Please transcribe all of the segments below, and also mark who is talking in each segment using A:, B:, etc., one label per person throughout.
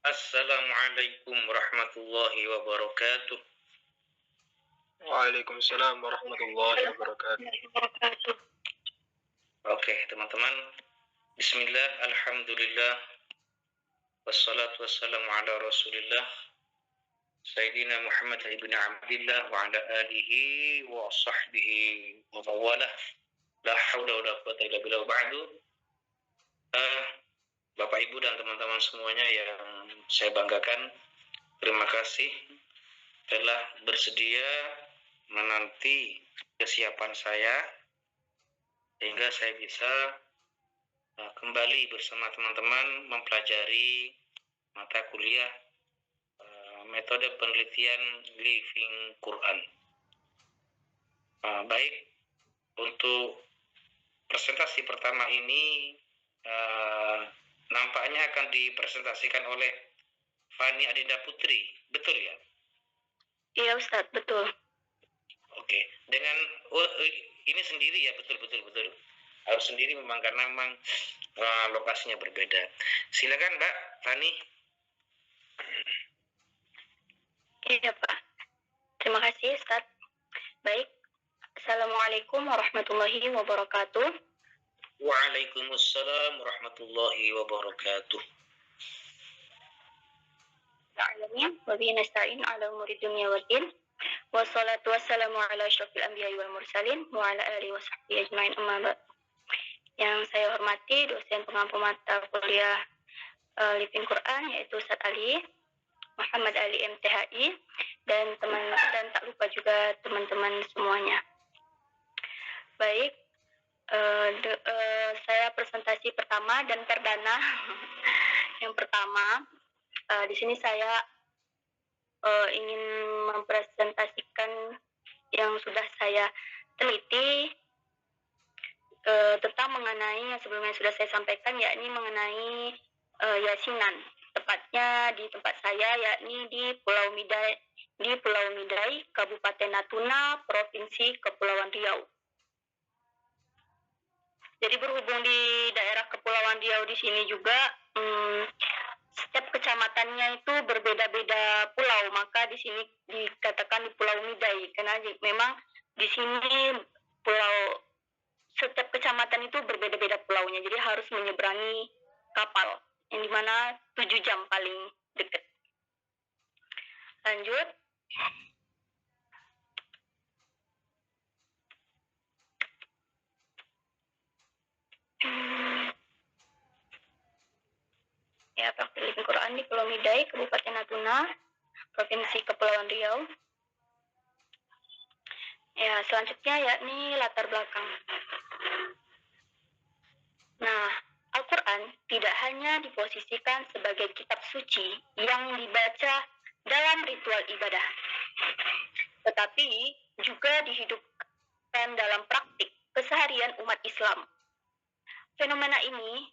A: Assalamualaikum warahmatullahi wabarakatuh.
B: Waalaikumsalam warahmatullahi wabarakatuh.
A: Oke, teman-teman. Bismillah, alhamdulillah, wassalatu wassalamu ala rasulillah, Sayyidina Muhammad ibn Abdillah wa ala alihi wa sahbihi wa mawalah. La hawla wa la quwata illa billah ba'du. Bapak Ibu dan teman-teman semuanya yang saya banggakan, terima kasih telah bersedia menanti kesiapan saya sehingga saya bisa kembali bersama teman-teman mempelajari mata kuliah metode penelitian Living Quran. Baik, untuk presentasi pertama ini nampaknya akan dipresentasikan oleh Fani Adinda Putri, betul ya?
B: Iya Ustadz, betul.
A: Oke, dengan ini sendiri ya, betul. Harus sendiri memang karena memang lokasinya berbeda. Silakan Mbak Fani.
B: Iya Pak. Terima kasih Ustadz. Baik. Assalamualaikum warahmatullahi wabarakatuh.
A: Waalaikumsalam warahmatullahi wabarakatuh.
B: Alamin wa bihi nasta'in ala umuri dunya waddin. Wassalatu wassalamu ala asyrafil anbiya'i wal mursalin wa ala alihi wa sahbihi ajmain, amma ba'd. Yang saya hormati dosen pengampu mata kuliah Living Quran yaitu Ustadz Ali Muhammad Ali MTHI dan tak lupa juga teman-teman semuanya. Baik, saya presentasi pertama dan perdana. Yang pertama, di sini saya ingin mempresentasikan yang sudah saya teliti tentang mengenai yang sebelumnya sudah saya sampaikan, yakni mengenai yasinan, tepatnya di tempat saya, yakni di Pulau Midai, Kabupaten Natuna, Provinsi Kepulauan Riau. Jadi berhubung di daerah Kepulauan Riau di sini juga setiap kecamatannya itu berbeda-beda pulau, maka di sini dikatakan di Pulau Midai karena memang di sini setiap kecamatan itu berbeda-beda pulaunya, jadi harus menyeberangi kapal yang dimana 7 jam paling dekat. Lanjut. Ya, praktik Living Quran di Pulau Midai, Kabupaten Natuna, Provinsi Kepulauan Riau. Ya, selanjutnya yakni latar belakang. Nah, Al-Quran tidak hanya diposisikan sebagai kitab suci yang dibaca dalam ritual ibadah, tetapi juga dihidupkan dalam praktik keseharian umat Islam. Fenomena ini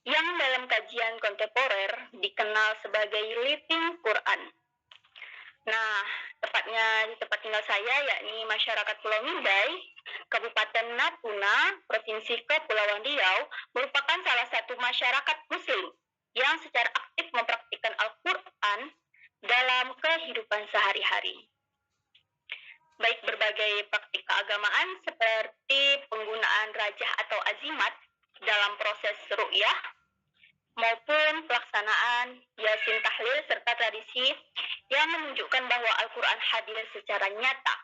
B: yang dalam kajian kontemporer dikenal sebagai Living Quran. Nah, tepatnya di tempat tinggal saya, yakni masyarakat Pulau Midai, Kabupaten Natuna, Provinsi Kepulauan Riau, merupakan salah satu masyarakat Muslim yang secara aktif mempraktikkan Al-Quran dalam kehidupan sehari-hari. Baik berbagai praktik keagamaan seperti penggunaan rajah atau azimat dalam proses ru'yah, maupun pelaksanaan yasin tahlil serta tradisi yang menunjukkan bahwa Al-Quran hadir secara nyata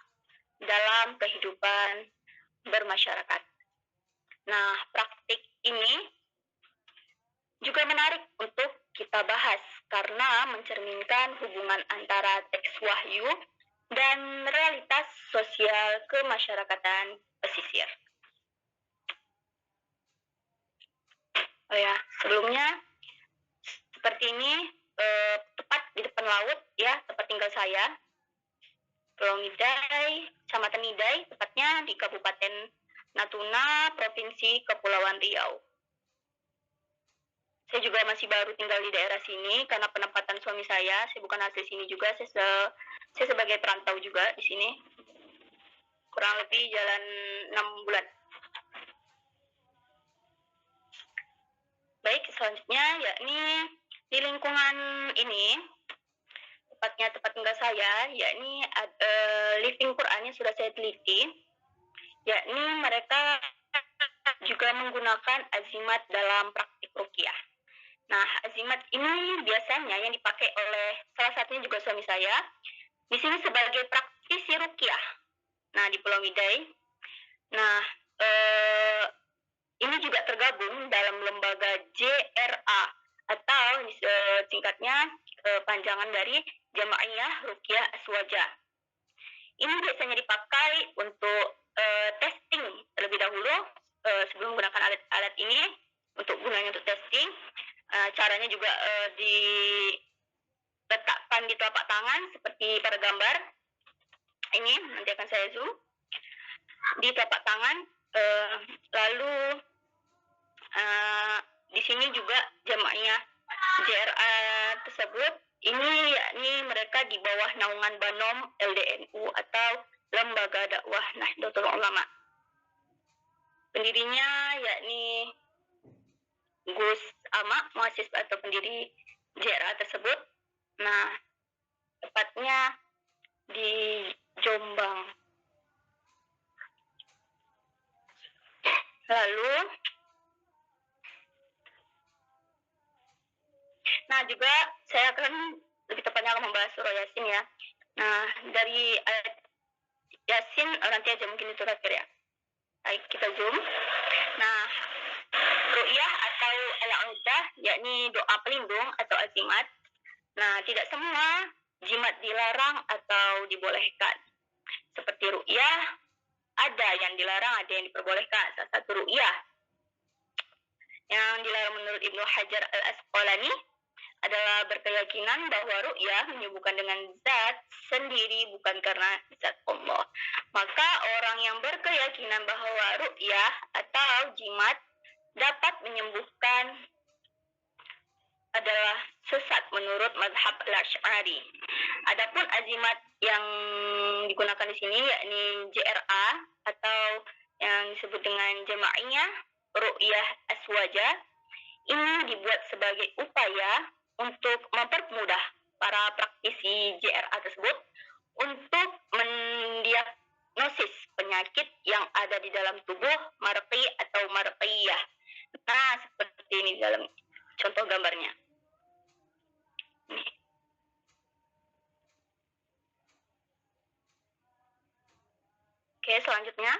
B: dalam kehidupan bermasyarakat. Nah, praktik ini juga menarik untuk kita bahas karena mencerminkan hubungan antara teks wahyu dan realitas sosial kemasyarakatan pesisir. Oh ya, sebelumnya seperti ini, tepat di depan laut ya, tempat tinggal saya, Pulau Midai, Kecamatan Midai, tepatnya di Kabupaten Natuna, Provinsi Kepulauan Riau. Saya juga masih baru tinggal di daerah sini karena penempatan suami saya bukan asli sini juga, saya sebagai perantau juga di sini. Kurang lebih jalan 6 bulan. Baik, selanjutnya yakni Di lingkungan ini, tepatnya tempat tinggal saya, yakni Living Quran yang sudah saya teliti, yakni mereka juga menggunakan azimat dalam praktik ruqyah. Nah, azimat ini biasanya yang dipakai oleh salah satunya juga suami saya, di sini sebagai praktisi ruqyah. Nah, di Pulau Midai. Nah, ini juga tergabung dalam lembaga JRA atau singkatnya panjangan dari Jamaiyah Ruqyah Aswaja. Ini biasanya dipakai untuk testing terlebih dahulu sebelum menggunakan alat ini untuk gunanya untuk testing. Caranya juga diletakkan di telapak tangan seperti pada gambar ini, nanti akan saya zoom di telapak tangan. Lalu di sini juga jamaahnya JRA tersebut ini yakni mereka di bawah naungan Banom LDNU atau Lembaga Dakwah Nahdlatul Ulama. Pendirinya yakni Gus Ama, muassis atau pendiri JRA tersebut. Nah, tepatnya di Jombang. Lalu, nah juga saya akan lebih tepatnya akan membahas surah Yasin ya. Nah, dari ayat Yasin nanti aja mungkin itu terakhir ya. Baik, kita zoom. Nah, ru'yah atau al-audah yakni doa pelindung atau azimat. Nah, tidak semua jimat dilarang atau dibolehkan. Seperti ru'yah, ada yang dilarang, ada yang diperbolehkan. Salah satu ru'yah yang dilarang menurut Ibnu Hajar al-Asqalani adalah berkeyakinan bahwa ru'yah menyebutkan dengan zat sendiri bukan karena zat Allah. Maka orang yang berkeyakinan bahwa ru'yah atau jimat dapat menyembuhkan adalah sesat menurut mazhab al-Asy'ari. Adapun azimat yang digunakan di sini yakni JRA atau yang disebut dengan Jamaiyah Ru'yah Aswaja, ini dibuat sebagai upaya untuk mempermudah para praktisi JRA tersebut untuk mendiagnosis penyakit yang ada di dalam tubuh marqi atau marqiyah. Nah, seperti ini dalam contoh gambarnya. Oke, selanjutnya.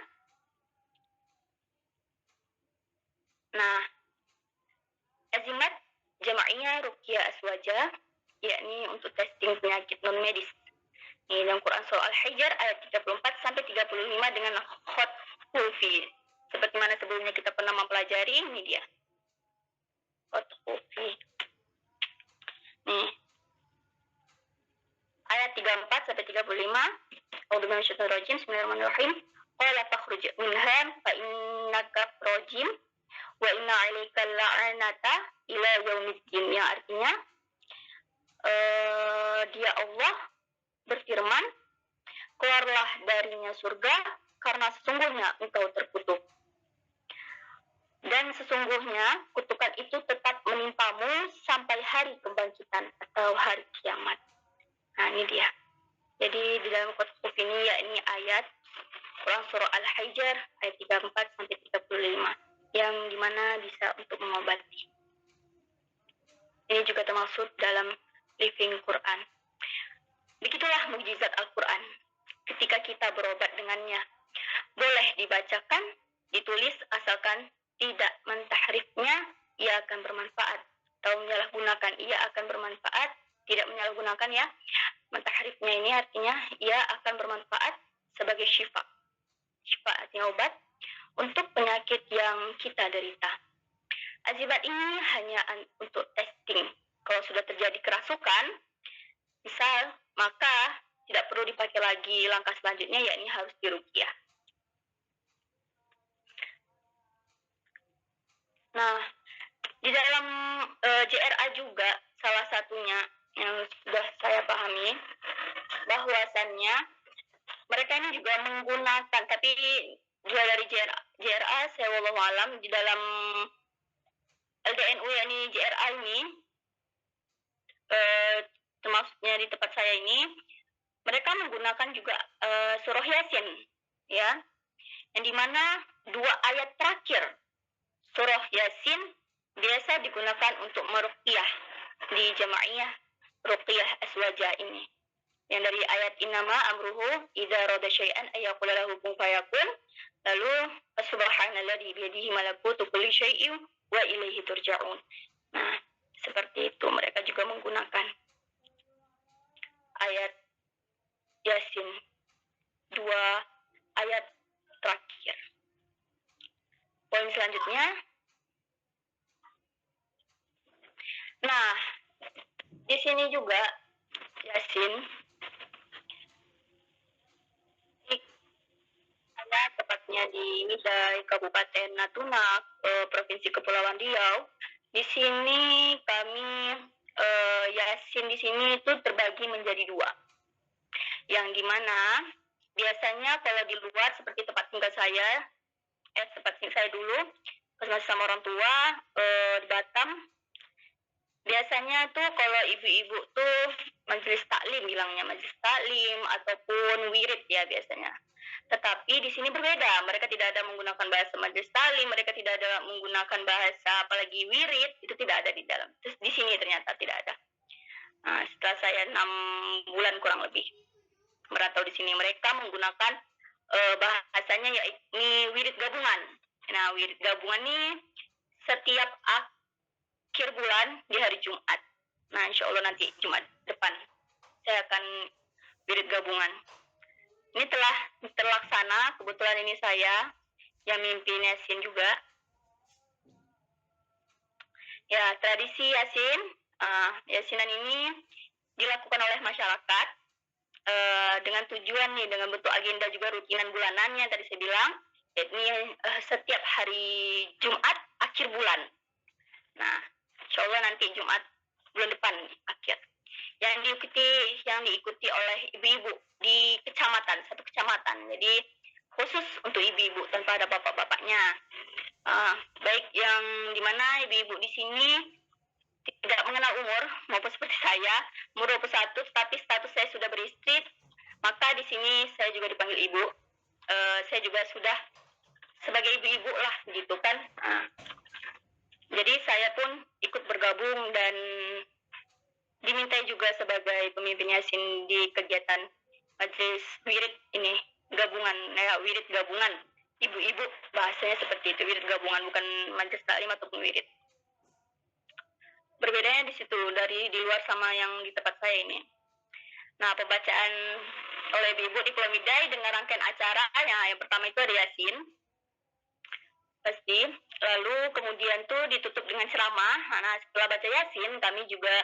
B: Nah, azimat Jamaiyah Ruqyah Aswaja yakni untuk testing penyakit non medis. Ini dalam Quran surah Al-Hijr ayat 34 sampai 35 dengan khot kufi. Seperti mana sebelumnya kita pernah mempelajari, ini dia. Khot kufi. Nih. Ayat 34 sampai 35. A'udzu billahi minasyaitonir rajim. Bismillahirrahmanirrahim. Qala fakhruj minha fa innaka rajim wa inna 'alaikal la'nata ila yaumiddin, yang artinya dia Allah berfirman, keluarlah darinya surga karena sesungguhnya engkau terkutuk. Dan sesungguhnya kutukan itu tetap menimpamu sampai hari kebangkitan atau hari kiamat. Nah, ini dia. Jadi di dalam kutub ini yakni ayat Quran surah Al-Hijr ayat 34 sampai 35 yang dimana bisa untuk mengobati. Ini juga termasuk dalam Living Quran. Begitulah mukjizat Al-Quran. Ketika kita berobat dengannya, boleh dibacakan, ditulis, asalkan tidak mentahrifnya, ia akan bermanfaat. Atau menyalahgunakan, ia akan bermanfaat. Tidak menyalahgunakan ya. Mentahrifnya ini artinya ia akan bermanfaat sebagai syifa. Syifa artinya obat untuk penyakit yang kita derita. Azimat ini hanya untuk testing. Kalau sudah terjadi kerasukan, misal, maka tidak perlu dipakai lagi langkah selanjutnya, yakni harus diruqyah. Nah, di dalam JRA juga salah satunya yang sudah saya pahami bahwasannya mereka ini juga menggunakan, tapi juga dari JRA saya wallahu alam, di dalam LDNU yakni JRA ini tempatnya di tempat saya ini, mereka menggunakan juga surah Yasin, ya, yang dimana 2 ayat terakhir surah Yasin biasa digunakan untuk meruqyah di jamaiyah ruqyah aswaja ini. Yang dari ayat innama amruhu idza rada syai'an ayyaqula lahu kun fayakun, lalu subhanalladzi biyadihi malakutu kulli syai'in wa ilaihi turja'un. Nah, seperti itu mereka juga menggunakan ayat Yasin, 2 ayat terakhir. Poin selanjutnya, nah di sini juga Yasin ada tepatnya di Midai, Kabupaten Natuna, Provinsi Kepulauan Riau. Di sini kami Yasin di sini itu terbagi menjadi 2. Yang dimana biasanya kalau di luar seperti tempat tinggal saya, tempat tinggal saya dulu pas masih sama orang tua di Batam, biasanya tuh kalau ibu-ibu tuh majelis taklim, bilangnya majelis taklim ataupun wirid ya biasanya. Tetapi di sini berbeda, mereka tidak ada menggunakan bahasa majelis taklim, mereka tidak ada menggunakan bahasa apalagi wirid, itu tidak ada di dalam. Terus di sini ternyata tidak ada. Nah, setelah saya 6 bulan kurang lebih merantau di sini, mereka menggunakan bahasanya yakni wirid gabungan. Nah, wirid gabungan ini setiap akhir bulan di hari Jumat. Nah, insya Allah nanti Jumat depan saya akan wirid gabungan. Ini telah terlaksana, kebetulan ini saya yang mimpin Yasin juga. Ya, tradisi Yasin, Yasinan ini dilakukan oleh masyarakat dengan tujuan nih, dengan bentuk agenda juga rutinan bulanannya tadi saya bilang, yakni setiap hari Jumat akhir bulan. Nah, insya Allah nanti Jumat bulan depan akhir. Yang diikuti oleh ibu-ibu di kecamatan, satu kecamatan. Jadi khusus untuk ibu-ibu tanpa ada bapak-bapaknya. Baik yang dimana ibu-ibu di sini tidak mengenal umur maupun seperti saya, umur 21, tapi status saya sudah beristri, maka di sini saya juga dipanggil ibu. Saya juga sudah sebagai ibu-ibu lah gitu kan. Jadi saya pun ikut bergabung dan dimintai juga sebagai pemimpin Yasin di kegiatan majelis wirid ini, gabungan, wirid gabungan ibu-ibu, bahasanya seperti itu, wirid gabungan, bukan majelis taklim ataupun wirid. Berbedanya di situ dari di luar sama yang di tempat saya ini. Nah, pembacaan oleh ibu-ibu di Pulau Midai dengan rangkaian acara yang pertama itu ada Yasin pasti, lalu kemudian tuh ditutup dengan ceramah. Nah, setelah baca Yasin kami juga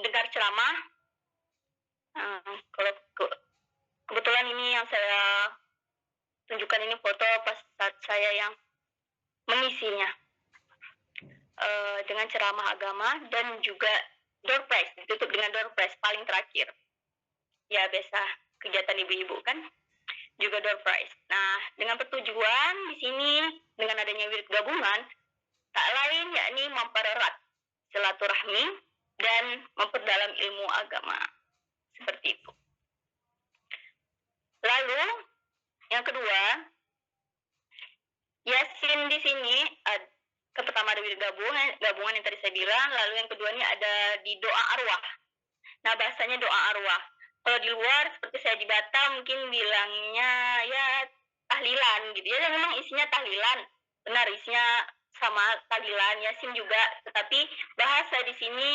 B: dengar ceramah. Kalau kebetulan ini yang saya tunjukkan ini foto pas saat saya yang mengisinya, dengan ceramah agama dan juga door prize, ditutup dengan door prize paling terakhir. Ya biasa kegiatan ibu-ibu kan, juga door prize. Nah, dengan pertujuan di sini dengan adanya wirid gabungan tak lain yakni mempererat silaturahmi dan memperdalam ilmu agama. Seperti itu. Lalu yang kedua, Yasin di sini pertama ada wirid gabungan yang tadi saya bilang, lalu yang kedua ini ada di doa arwah. Nah, bahasanya doa arwah. Kalau di luar seperti saya di Batam mungkin bilangnya ya tahlilan gitu ya, memang isinya tahlilan, benar isinya sama tahlilan, Yasin juga, tetapi bahasa di sini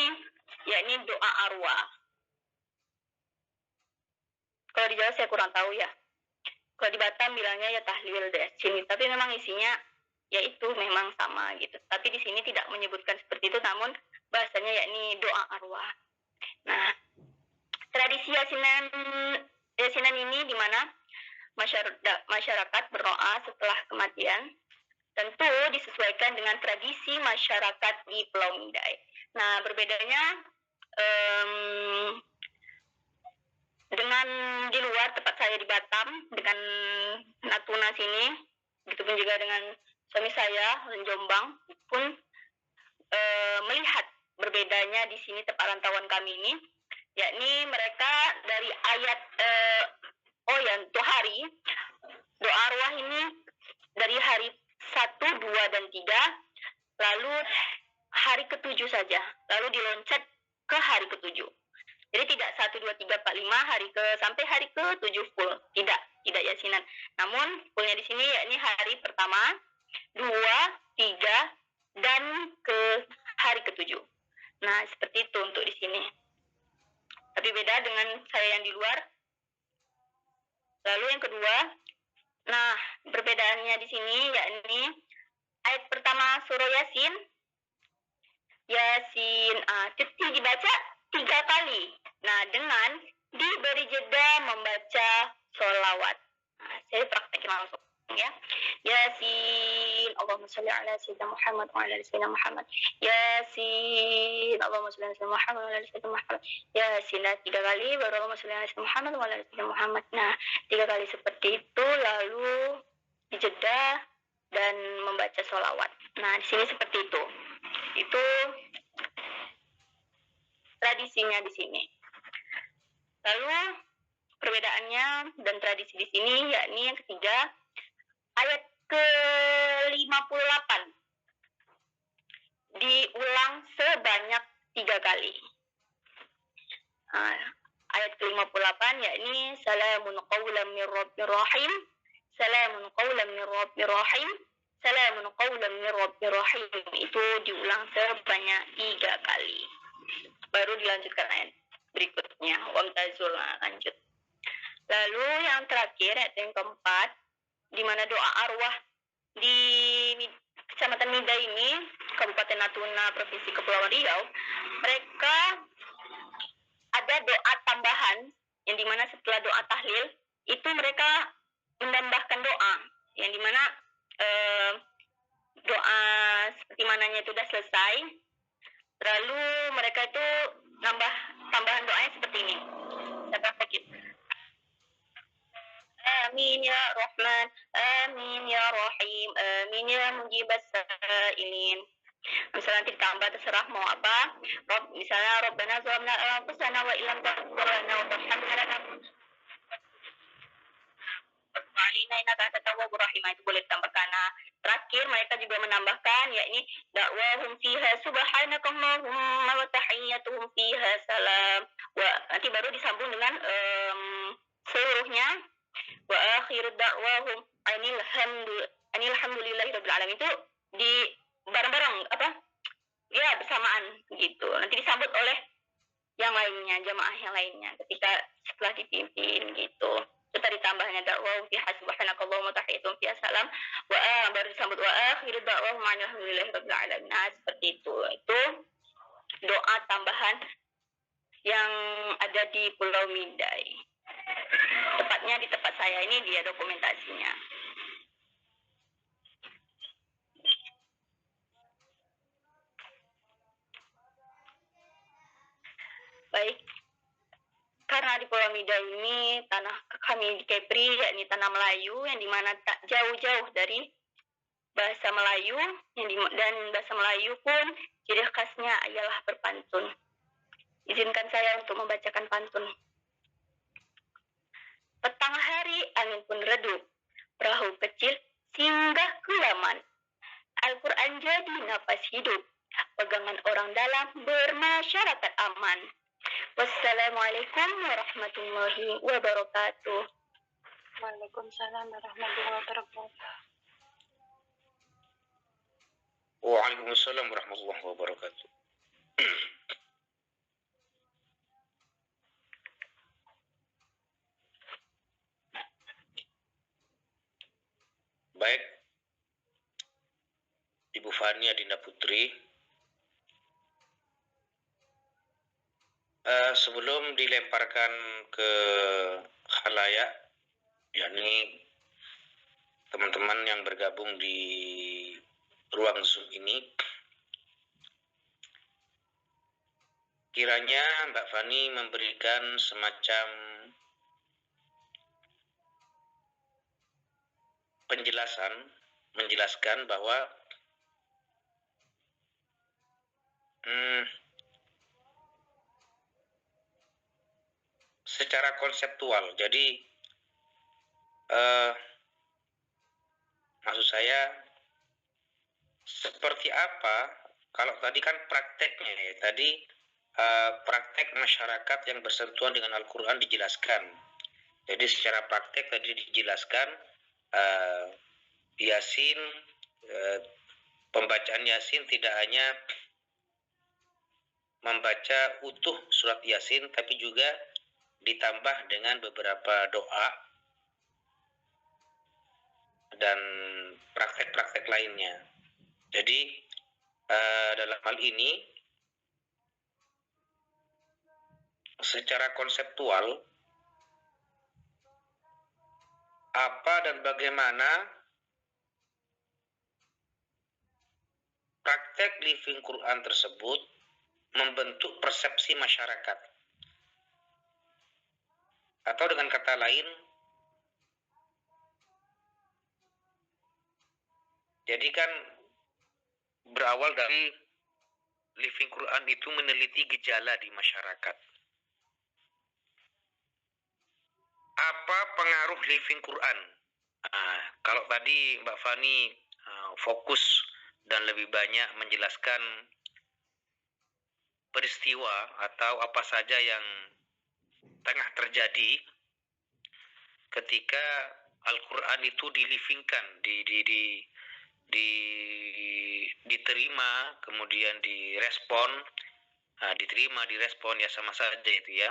B: yakni doa arwah. Kalau di Jawa saya kurang tahu ya. Kalau di Batam bilangnya ya tahlil Yasin, tapi memang isinya yaitu memang sama gitu. Tapi di sini tidak menyebutkan seperti itu, namun bahasanya yakni doa arwah. Nah, tradisi Yasinan ini di mana masyarakat berdoa setelah kematian, tentu disesuaikan dengan tradisi masyarakat di Pulau Midai. Nah, berbedanya dengan di luar tempat saya di Batam, dengan Natuna sini, begitupun juga dengan suami saya di Jombang pun melihat berbedanya di sini tempat rantauan kami ini, yakni mereka dari ayat untuk hari doa arwah ini dari hari 1, 2, dan 3, lalu hari ke-7 saja, lalu diloncat ke hari ke-7. Jadi tidak 1, 2, 3, 4, 5 sampai hari ke-7 full. Tidak yasinan. Namun fullnya di sini yakni hari pertama, 2, 3, dan ke hari ke-7. Nah, seperti itu untuk di sini. Tapi beda dengan saya yang di luar. Lalu yang kedua, nah, perbedaannya di sini yakni ayat pertama surah Yasin. Itu dibaca 3 kali. Nah, dengan diberi jeda membaca sholawat. Nah, saya praktekin langsung ya. Yasin, Allahumma sholli ala sayyidina Muhammad wa ala ali sayyidina Muhammad. Yasin, Allahumma sholli ala sayyidina Muhammad wa ala ali sayyidina Muhammad. Yasin, 3 kali, baru Allahumma sholli ala sayyidina Muhammad wa ala ali sayyidina Muhammad. Nah, 3 kali seperti itu, lalu dijeda dan membaca sholawat. Nah, di sini seperti itu. Itu tradisinya di sini. Lalu perbedaannya dan tradisi di sini yakni yang ketiga, ayat ke-58 diulang sebanyak 3 kali. Ayat ke-58 yakni salamun qawlan min rabbir rahim, salamun qawlan min rabbir rahim, salamun qawlan min rabbir rahim. Itu diulang sebanyak 3 kali. Baru dilanjutkan ayat berikutnya. Wamtazul, lanjut. Lalu yang terakhir, ayat yang keempat, di mana doa arwah di Kecamatan Mida ini, Kabupaten Natuna, Provinsi Kepulauan Riau, mereka ada doa tambahan yang dimana setelah doa tahlil itu mereka menambahkan doa yang dimana doa seperti mananya itu sudah selesai, lalu mereka itu nambah tambahan doanya seperti ini. Saya praktekin. Amin ya Rahman, amin ya Rahim, amin ya mujibas sa'ilin. Misalnya nanti ditambah terserah mau apa. Misalnya Rabbana zalamna anfusana wa illam taghfir lana wa tarhamna lanakunanna innaka antat tawwabur rahim. Itu boleh ditambahkan. Nah, terakhir mereka juga menambahkan yakni da'wahum fiha subhanakallahumma wa tahiyyatuhum fiha salam. Nanti baru disambung dengan seluruhnya wa akhiru da'wahum alhamdulillahirabbil alamin. Itu di bareng-bareng bersamaan gitu. Nanti disambut oleh yang lainnya, jamaah yang lainnya ketika setelah dipimpin gitu. Itu tadi tambahnya da'wahum fiha subhanakallahumma tahiyyatuhum fiha salam baru disambut wa akhiru da'wahum alhamdulillahirabbil alamin. Nah, seperti itu. Itu doa tambahan yang ada di Pulau Midai. Tepatnya di tempat saya ini dia dokumentasinya. Baik, karena di Pulau Mida ini tanah kami di Kepri yakni tanah Melayu yang dimana tak jauh-jauh dari bahasa Melayu dan bahasa Melayu pun ciri khasnya ialah berpantun. Izinkan saya untuk membacakan pantun. Petang hari angin pun redup, perahu kecil singgah ke Yaman. Al-Quran jadi nafas hidup, pegangan orang dalam bermasyarakat aman. Wassalamualaikum warahmatullahi wabarakatuh.
C: Waalaikumsalam warahmatullahi wabarakatuh.
A: Waalaikumsalam warahmatullahi wabarakatuh. Baik, Ibu Fani Adinda Putri, sebelum dilemparkan ke khalayak, yakni teman-teman yang bergabung di ruang Zoom ini, kiranya Mbak Fani memberikan semacam menjelaskan bahwa secara konseptual. Jadi maksud saya seperti apa kalau tadi kan prakteknya ya, tadi praktek masyarakat yang bersentuhan dengan Al-Quran dijelaskan. Jadi secara praktek tadi dijelaskan Yasin, pembacaan Yasin tidak hanya membaca utuh surat Yasin, tapi juga ditambah dengan beberapa doa dan praktek-praktek lainnya. Jadi dalam hal ini secara konseptual apa dan bagaimana praktek living Quran tersebut membentuk persepsi masyarakat. Atau dengan kata lain, jadi kan berawal dari living Quran itu meneliti gejala di masyarakat. Apa pengaruh living Quran? Kalau tadi Mbak Fani fokus dan lebih banyak menjelaskan peristiwa atau apa saja yang tengah terjadi ketika Al-Quran itu dilivingkan, diterima, kemudian direspon, diterima, direspon, ya sama saja itu ya.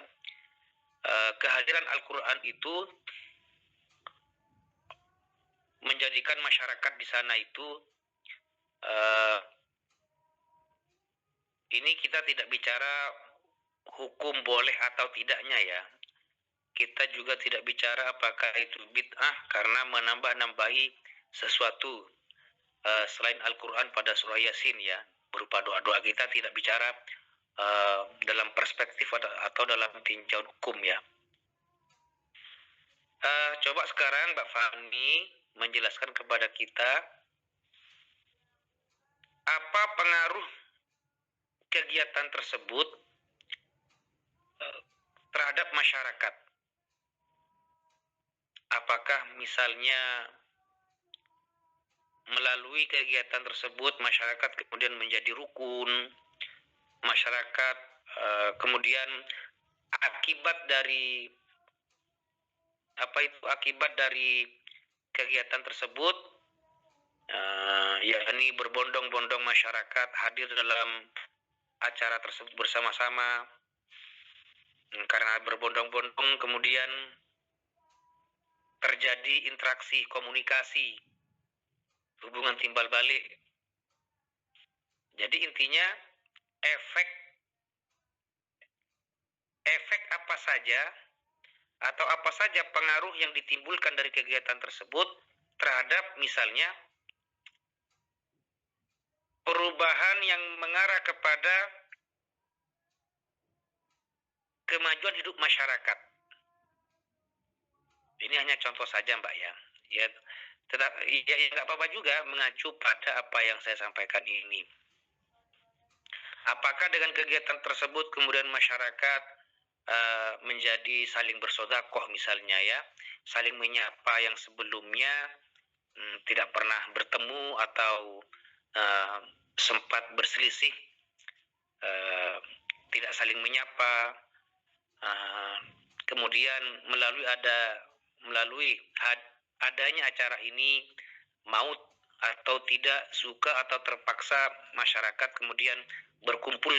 A: Kehadiran Al-Quran itu menjadikan masyarakat di sana itu ini kita tidak bicara hukum boleh atau tidaknya ya. Kita juga tidak bicara apakah itu bid'ah karena menambah-nambahi sesuatu selain Al-Quran pada surah Yasin ya, berupa doa-doa. Kita tidak bicara dalam perspektif atau dalam tinjauan hukum ya. Coba sekarang Mbak Fahmi menjelaskan kepada kita apa pengaruh kegiatan tersebut terhadap masyarakat. Apakah misalnya melalui kegiatan tersebut masyarakat kemudian menjadi rukun, masyarakat kemudian akibat dari kegiatan tersebut yakni berbondong-bondong masyarakat hadir dalam acara tersebut bersama-sama. Karena berbondong-bondong kemudian terjadi interaksi, komunikasi, hubungan timbal balik. Jadi intinya efek apa saja atau apa saja pengaruh yang ditimbulkan dari kegiatan tersebut terhadap misalnya perubahan yang mengarah kepada kemajuan hidup masyarakat. Ini hanya contoh saja Mbak ya. Ya, nggak apa-apa juga mengacu pada apa yang saya sampaikan ini. Apakah dengan kegiatan tersebut kemudian masyarakat menjadi saling bersodakoh misalnya ya, saling menyapa yang sebelumnya tidak pernah bertemu atau sempat berselisih, tidak saling menyapa, kemudian melalui adanya acara ini mau atau tidak, suka atau terpaksa masyarakat kemudian berkumpul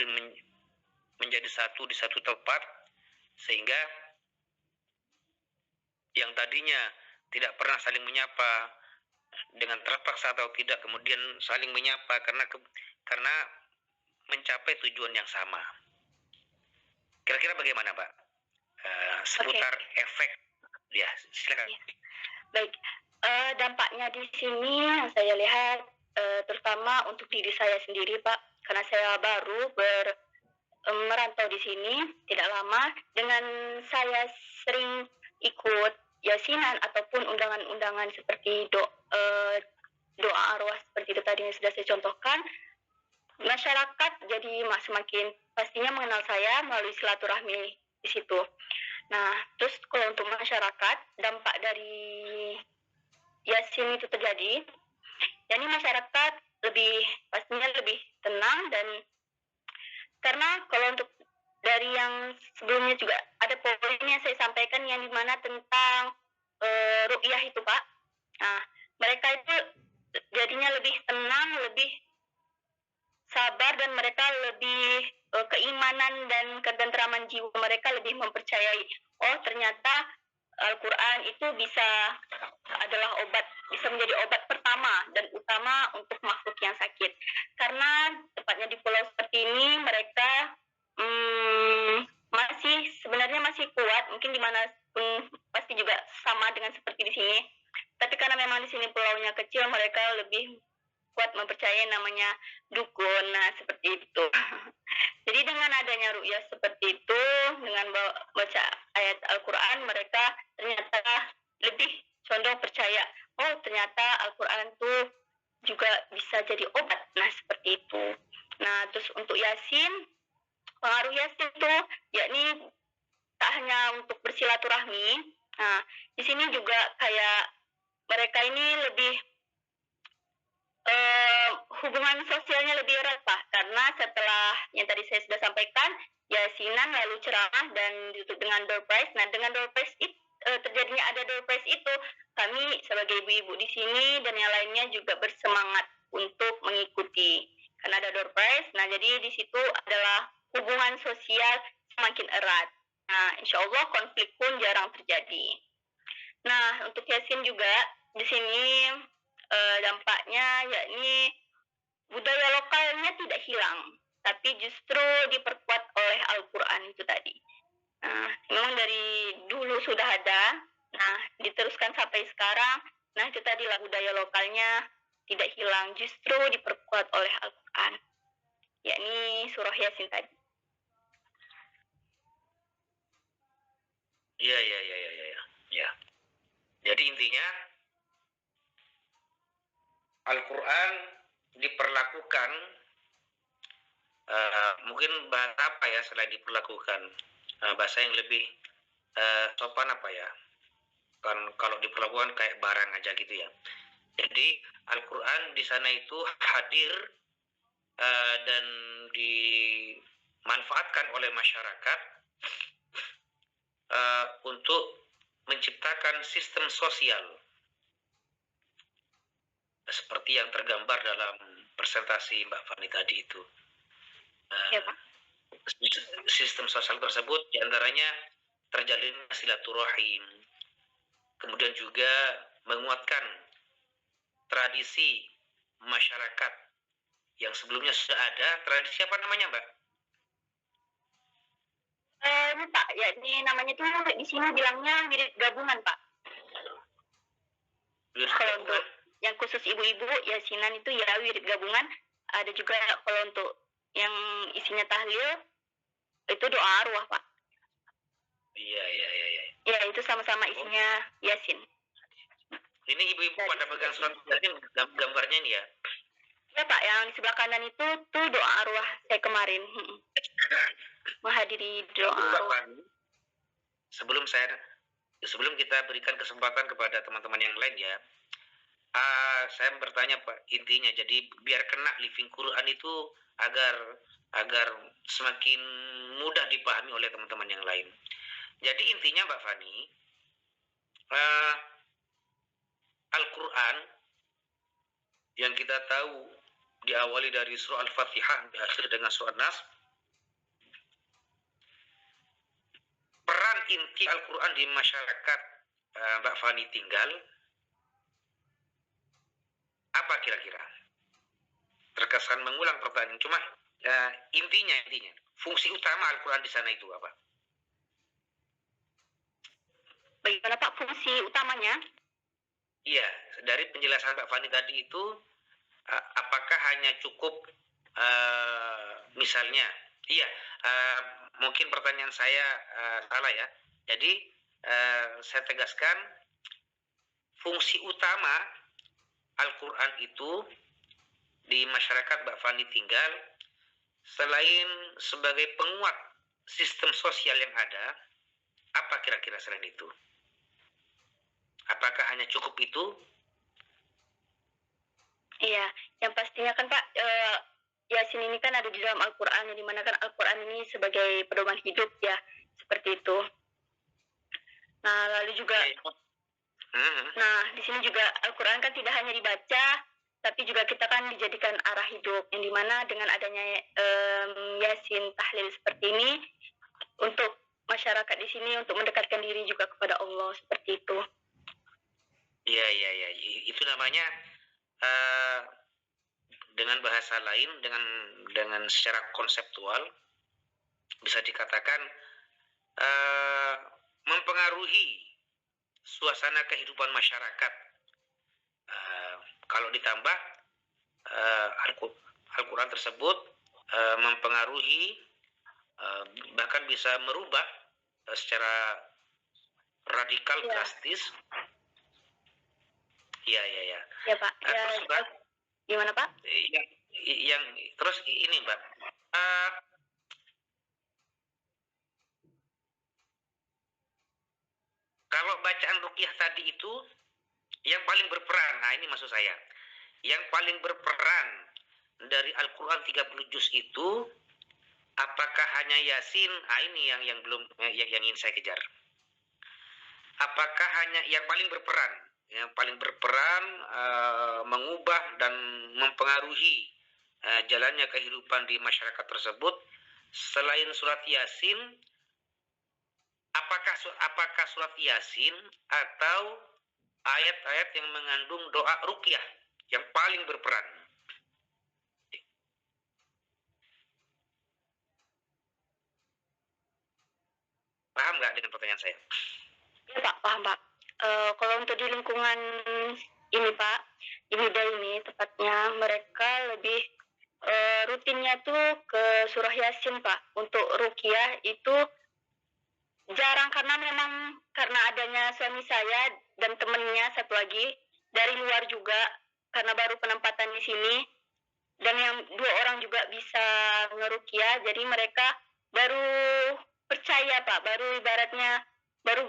A: menjadi satu di satu tempat, sehingga yang tadinya tidak pernah saling menyapa dengan terpaksa atau tidak kemudian saling menyapa karena mencapai tujuan yang sama. Kira-kira bagaimana Pak seputar efek ya, silakan.
B: Ya. Baik, dampaknya di sini yang saya lihat terutama untuk diri saya sendiri Pak, karena saya baru merantau di sini tidak lama. Dengan saya sering ikut yasinan ataupun undangan-undangan seperti doa arwah seperti itu tadi yang sudah saya contohkan, masyarakat jadi semakin pastinya mengenal saya melalui silaturahmi di situ. Nah, terus kalau untuk masyarakat, dampak dari Yasin itu terjadi, jadi masyarakat pastinya lebih tenang, dan karena kalau untuk dari yang sebelumnya juga ada poin yang saya sampaikan yang dimana tentang ru'yah itu Pak. Nah, mereka itu jadinya lebih tenang, lebih sabar, dan mereka lebih keimanan dan ketentraman jiwa mereka lebih mempercayai, oh ternyata Al-Quran itu bisa menjadi obat pertama dan utama untuk makhluk yang sakit. Karena tepatnya di pulau seperti ini mereka sebenarnya masih kuat, mungkin di mana pun pasti juga sama dengan seperti di sini. Tapi karena memang di sini pulaunya kecil, mereka lebih kuat mempercayai namanya dukun. Nah, seperti itu. Jadi dengan adanya ru'yah seperti itu, dengan baca ayat Al-Quran, mereka ternyata lebih condong percaya, oh ternyata Al-Quran itu juga bisa jadi obat. Nah, seperti itu. Nah, terus untuk Yasin, pengaruh Yasin itu yakni tak hanya untuk bersilaturahmi. Nah, di sini juga kayak mereka ini lebih hubungan sosialnya lebih erat Pak, karena setelah yang tadi saya sudah sampaikan, Yasinan lalu ceramah dan ditutup dengan door prize. Nah, dengan door prize itu terjadinya ada door prize itu, kami sebagai ibu-ibu di sini dan yang lainnya juga bersemangat untuk mengikuti karena ada door prize. Nah, jadi di situ adalah hubungan sosial semakin erat. Nah, insya Allah konflik pun jarang terjadi. Nah, untuk Yasin juga di sini dampaknya yakni budaya lokalnya tidak hilang, tapi justru diperkuat oleh Al-Quran itu tadi. Nah, memang dari dulu sudah ada, nah diteruskan sampai sekarang. Nah, itu tadi lah, budaya lokalnya tidak hilang, justru diperkuat oleh Al-Quran, yakni surah Yasin tadi.
A: Iya. Ya. Jadi intinya Al-Quran diperlakukan, mungkin bahasa apa ya selain diperlakukan, bahasa yang lebih sopan apa ya, kan kalau diperlakukan kayak barang aja gitu ya. Jadi Al-Quran di sana itu hadir dan dimanfaatkan oleh masyarakat untuk menciptakan sistem sosial seperti yang tergambar dalam presentasi Mbak Fani tadi itu.
B: Ya, Pak.
A: Sistem sosial tersebut diantaranya terjalin silaturahim, kemudian juga menguatkan tradisi masyarakat yang sebelumnya sudah ada. Tradisi apa namanya, Mbak?
B: Ini Pak, yakni namanya tuh di sini bilangnya wirid gabungan Pak. Kalau untuk yang khusus ibu-ibu Yasinan itu ya wirid gabungan. Ada juga kalau untuk yang isinya tahlil itu doa arwah Pak.
A: Iya.
B: Ya, itu sama-sama isinya Yasin.
A: Ini ibu-ibu pada pegang surat Yasin, gambarnya ini ya?
B: Ya Pak, yang di sebelah kanan itu tuh doa arwah saya kemarin. Menghadiri doa arwah.
A: Sebelum kita berikan kesempatan kepada teman-teman yang lain ya, saya bertanya Pak, intinya jadi biar kena living Quran itu agar semakin mudah dipahami oleh teman-teman yang lain. Jadi intinya Mbak Fani, Al-Quran yang kita tahu diawali dari surah Al-Fatihah diakhiri dengan surah Nas, peran inti Al-Quran di masyarakat Mbak Fani tinggal apa kira-kira? Terkesan mengulang pertanyaan, cuma intinya fungsi utama Al-Quran di sana itu apa?
B: Bagaimana Pak fungsi utamanya?
A: Iya, dari penjelasan Pak Fani tadi itu, apakah hanya cukup misalnya, mungkin pertanyaan saya salah ya. Jadi saya tegaskan, fungsi utama Al-Quran itu di masyarakat Mbak Fani tinggal, selain sebagai penguat sistem sosial yang ada, Apa kira-kira selain itu? Apakah hanya cukup itu?
B: Iya, yang pastinya kan Pak, Yasin ini kan ada di dalam Al-Quran, yang dimana kan Al-Quran ini sebagai pedoman hidup ya, seperti itu. Nah, lalu juga, nah di sini juga Al-Quran kan tidak hanya dibaca, tapi juga kita kan dijadikan arah hidup, yang dimana dengan adanya Yasin tahlil seperti ini, untuk masyarakat di sini untuk mendekatkan diri juga kepada Allah, seperti itu.
A: Iya, itu namanya dengan bahasa lain, dengan secara konseptual bisa dikatakan mempengaruhi suasana kehidupan masyarakat. Kalau ditambah Al-Quran tersebut mempengaruhi, bahkan bisa merubah secara radikal, drastis. Iya.
B: Ya Pak.
A: Terus Mbak,
B: gimana Pak?
A: Yang terus ini Mbak, kalau bacaan ruqyah tadi itu yang paling berperan, nah ini maksud saya, yang paling berperan dari Al-Quran 30 juz itu, apakah hanya Yasin? Nah ini yang belum, yang ingin saya kejar. Apakah hanya yang paling berperan mengubah dan mempengaruhi jalannya kehidupan di masyarakat tersebut selain surat Yasin? Apakah surat Yasin atau ayat-ayat yang mengandung doa ruqyah yang paling berperan? Paham nggak dengan pertanyaan saya?
B: Ya Pak, paham Pak. Kalau untuk di lingkungan ini Pak, di Mida ini tepatnya mereka lebih rutinnya tuh ke surah Yasin Pak. Untuk ruqyah itu jarang, karena memang karena adanya suami saya dan temennya satu lagi dari luar juga, karena baru penempatan di sini, dan yang 2 orang juga bisa ngeruqyah, jadi mereka baru percaya Pak, baru ibaratnya baru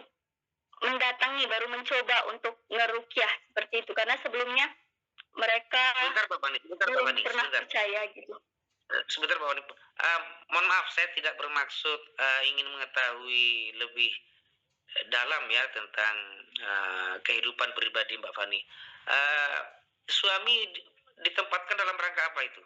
B: mendatangi, baru mencoba untuk ngeruqyah seperti itu, karena sebelumnya mereka belum pernah percaya gitu.
A: Sebentar Pak Wani, mohon maaf saya tidak bermaksud ingin mengetahui lebih dalam ya tentang kehidupan pribadi Mbak Fani. Suami ditempatkan dalam rangka apa itu?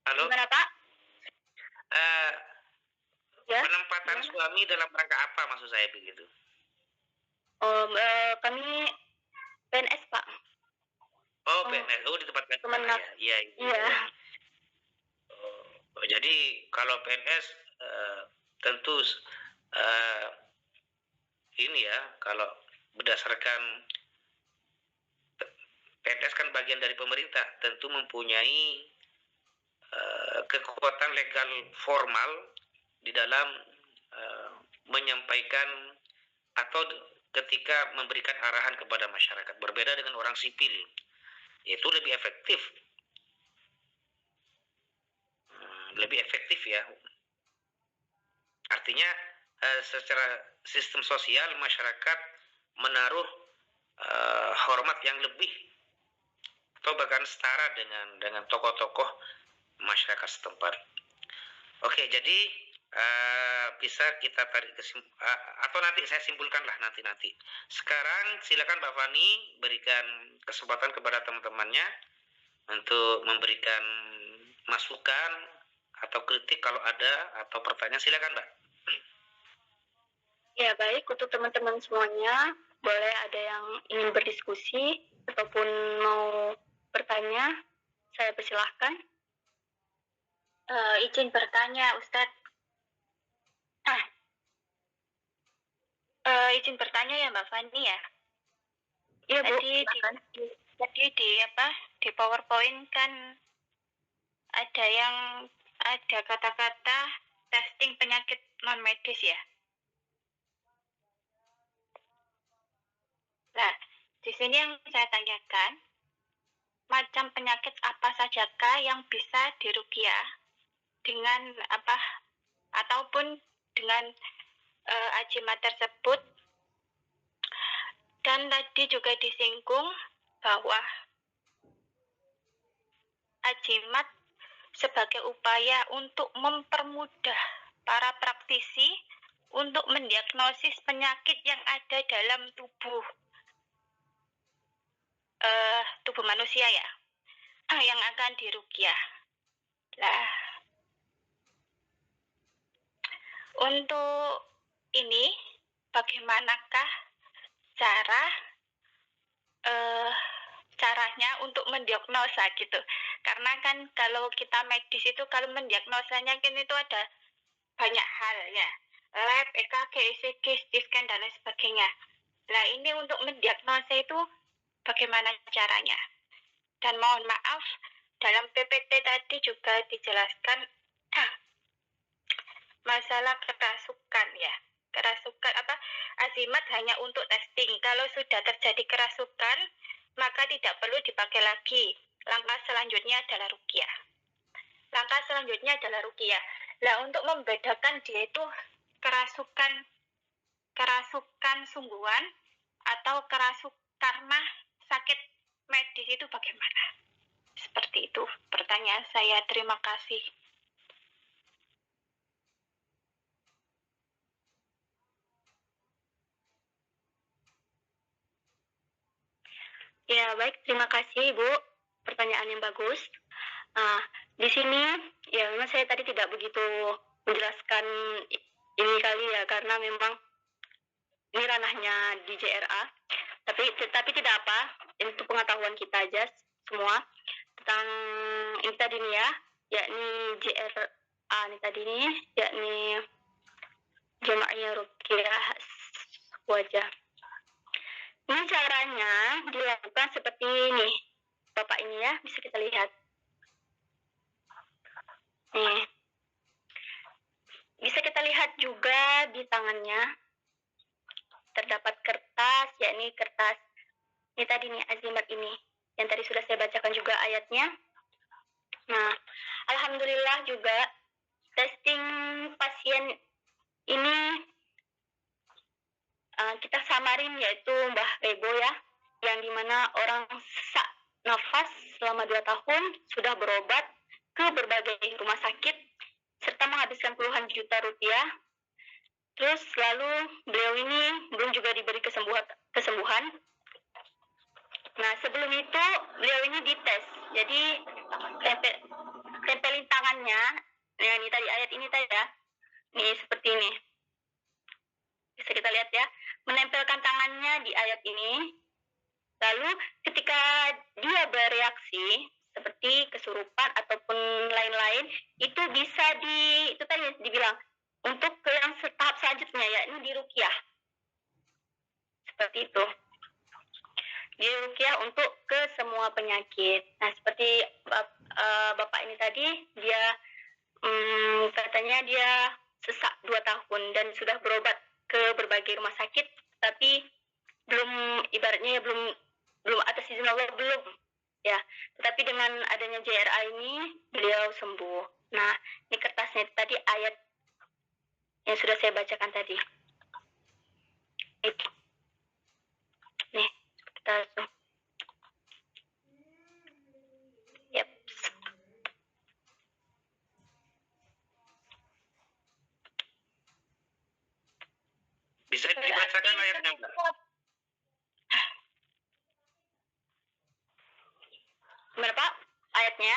A: Halo?
B: Gimana Pak?
A: Penempatan suami dalam rangka apa maksud saya begitu?
B: Kami PNS Pak.
A: Oh, PNS. Oh, ditempatkan di sana ya. Iya. Jadi kalau PNS tentu ini ya, kalau berdasarkan PNS kan bagian dari pemerintah, tentu mempunyai kekuatan legal formal di dalam menyampaikan atau ketika memberikan arahan kepada masyarakat. Berbeda dengan orang sipil, itu lebih efektif. Ya. Artinya secara sistem sosial masyarakat menaruh hormat yang lebih atau bahkan setara dengan tokoh-tokoh masyarakat setempat. Oke, jadi bisa kita tarik atau nanti saya simpulkanlah nanti. Sekarang silakan Mbak Fani berikan kesempatan kepada teman-temannya untuk memberikan masukan atau kritik kalau ada, atau pertanyaan, silakan Mbak.
B: Ya baik, untuk teman-teman semuanya, boleh ada yang ingin berdiskusi ataupun mau bertanya, saya persilahkan.
C: Izin bertanya Ustadz. Izin bertanya ya Mbak Fani ya.
B: Iya Bu.
C: Tadi di PowerPoint kan ada kata-kata testing penyakit non medis ya. Nah, di sini yang saya tanyakan, macam penyakit apa sajakah yang bisa diruqyah dengan apa ataupun dengan ajimat tersebut? Dan tadi juga disinggung bahwa ajimat sebagai upaya untuk mempermudah para praktisi untuk mendiagnosis penyakit yang ada dalam tubuh manusia ya, yang akan diruqyah. Lah, untuk ini bagaimanakah caranya untuk mendiagnosa gitu? Karena kan kalau kita medis itu kalau mendiagnosanya kan itu ada banyak hal ya, lab, EKG, ECG, CT scan dan lain sebagainya. Nah ini untuk mendiagnosa itu bagaimana caranya? Dan mohon maaf, dalam PPT tadi juga dijelaskan masalah kerasukan ya. Kerasukan azimat hanya untuk testing. Kalau sudah terjadi kerasukan, maka tidak perlu dipakai lagi. Langkah selanjutnya adalah ruqyah. Nah, untuk membedakan dia itu kerasukan sungguhan atau kerasukan karena sakit medis itu bagaimana? Seperti itu pertanyaan saya. Terima kasih.
B: Ya, baik. Terima kasih, Ibu. Pertanyaan yang bagus. Nah, di sini, ya memang saya tadi tidak begitu menjelaskan ini kali ya, karena memang ini ranahnya di JRA. Tapi tidak apa, itu pengetahuan kita aja semua tentang ini tadi nih ya, yakni JRA ini tadi nih, yakni Jamaahiyah Ruqyah Wajah. Ini caranya dilakukan seperti ini. Bapak ini ya, bisa kita lihat. Nih. Bisa kita lihat juga di tangannya terdapat kertas, yakni kertas ini tadi nih, azimat ini yang tadi sudah saya bacakan juga ayatnya. Nah, alhamdulillah juga testing pasien ini kita samarin, yaitu Mbah Rebo ya, yang dimana orang sesak nafas selama 2 tahun, sudah berobat ke berbagai rumah sakit serta menghabiskan puluhan juta rupiah. Terus lalu beliau ini belum juga diberi kesembuhan. Nah, sebelum itu beliau ini dites. Jadi tempelin tangannya. Nah, ini tadi ayat ini tadi ya. Nih seperti ini. Bisa kita lihat ya. Menempelkan tangannya di ayat ini. Lalu ketika dia bereaksi seperti kesurupan ataupun lain-lain, itu bisa itu tadi dibilang untuk ke yang tahap selanjutnya, yakni diruqyah. Seperti itu. Diruqyah untuk ke semua penyakit. Nah, seperti Bapak ini tadi, dia katanya dia sesak 2 tahun dan sudah berobat ke berbagai rumah sakit, tapi ibaratnya belum atas izin Allah, belum ya. Tetapi dengan adanya JRA ini beliau sembuh. Nah, ini kertasnya tadi ayat yang sudah saya bacakan tadi. Itu. Nih, kita langsung. Yep.
A: Bisa dibacakan ayatnya enggak?
B: Gimana Pak? Ayatnya?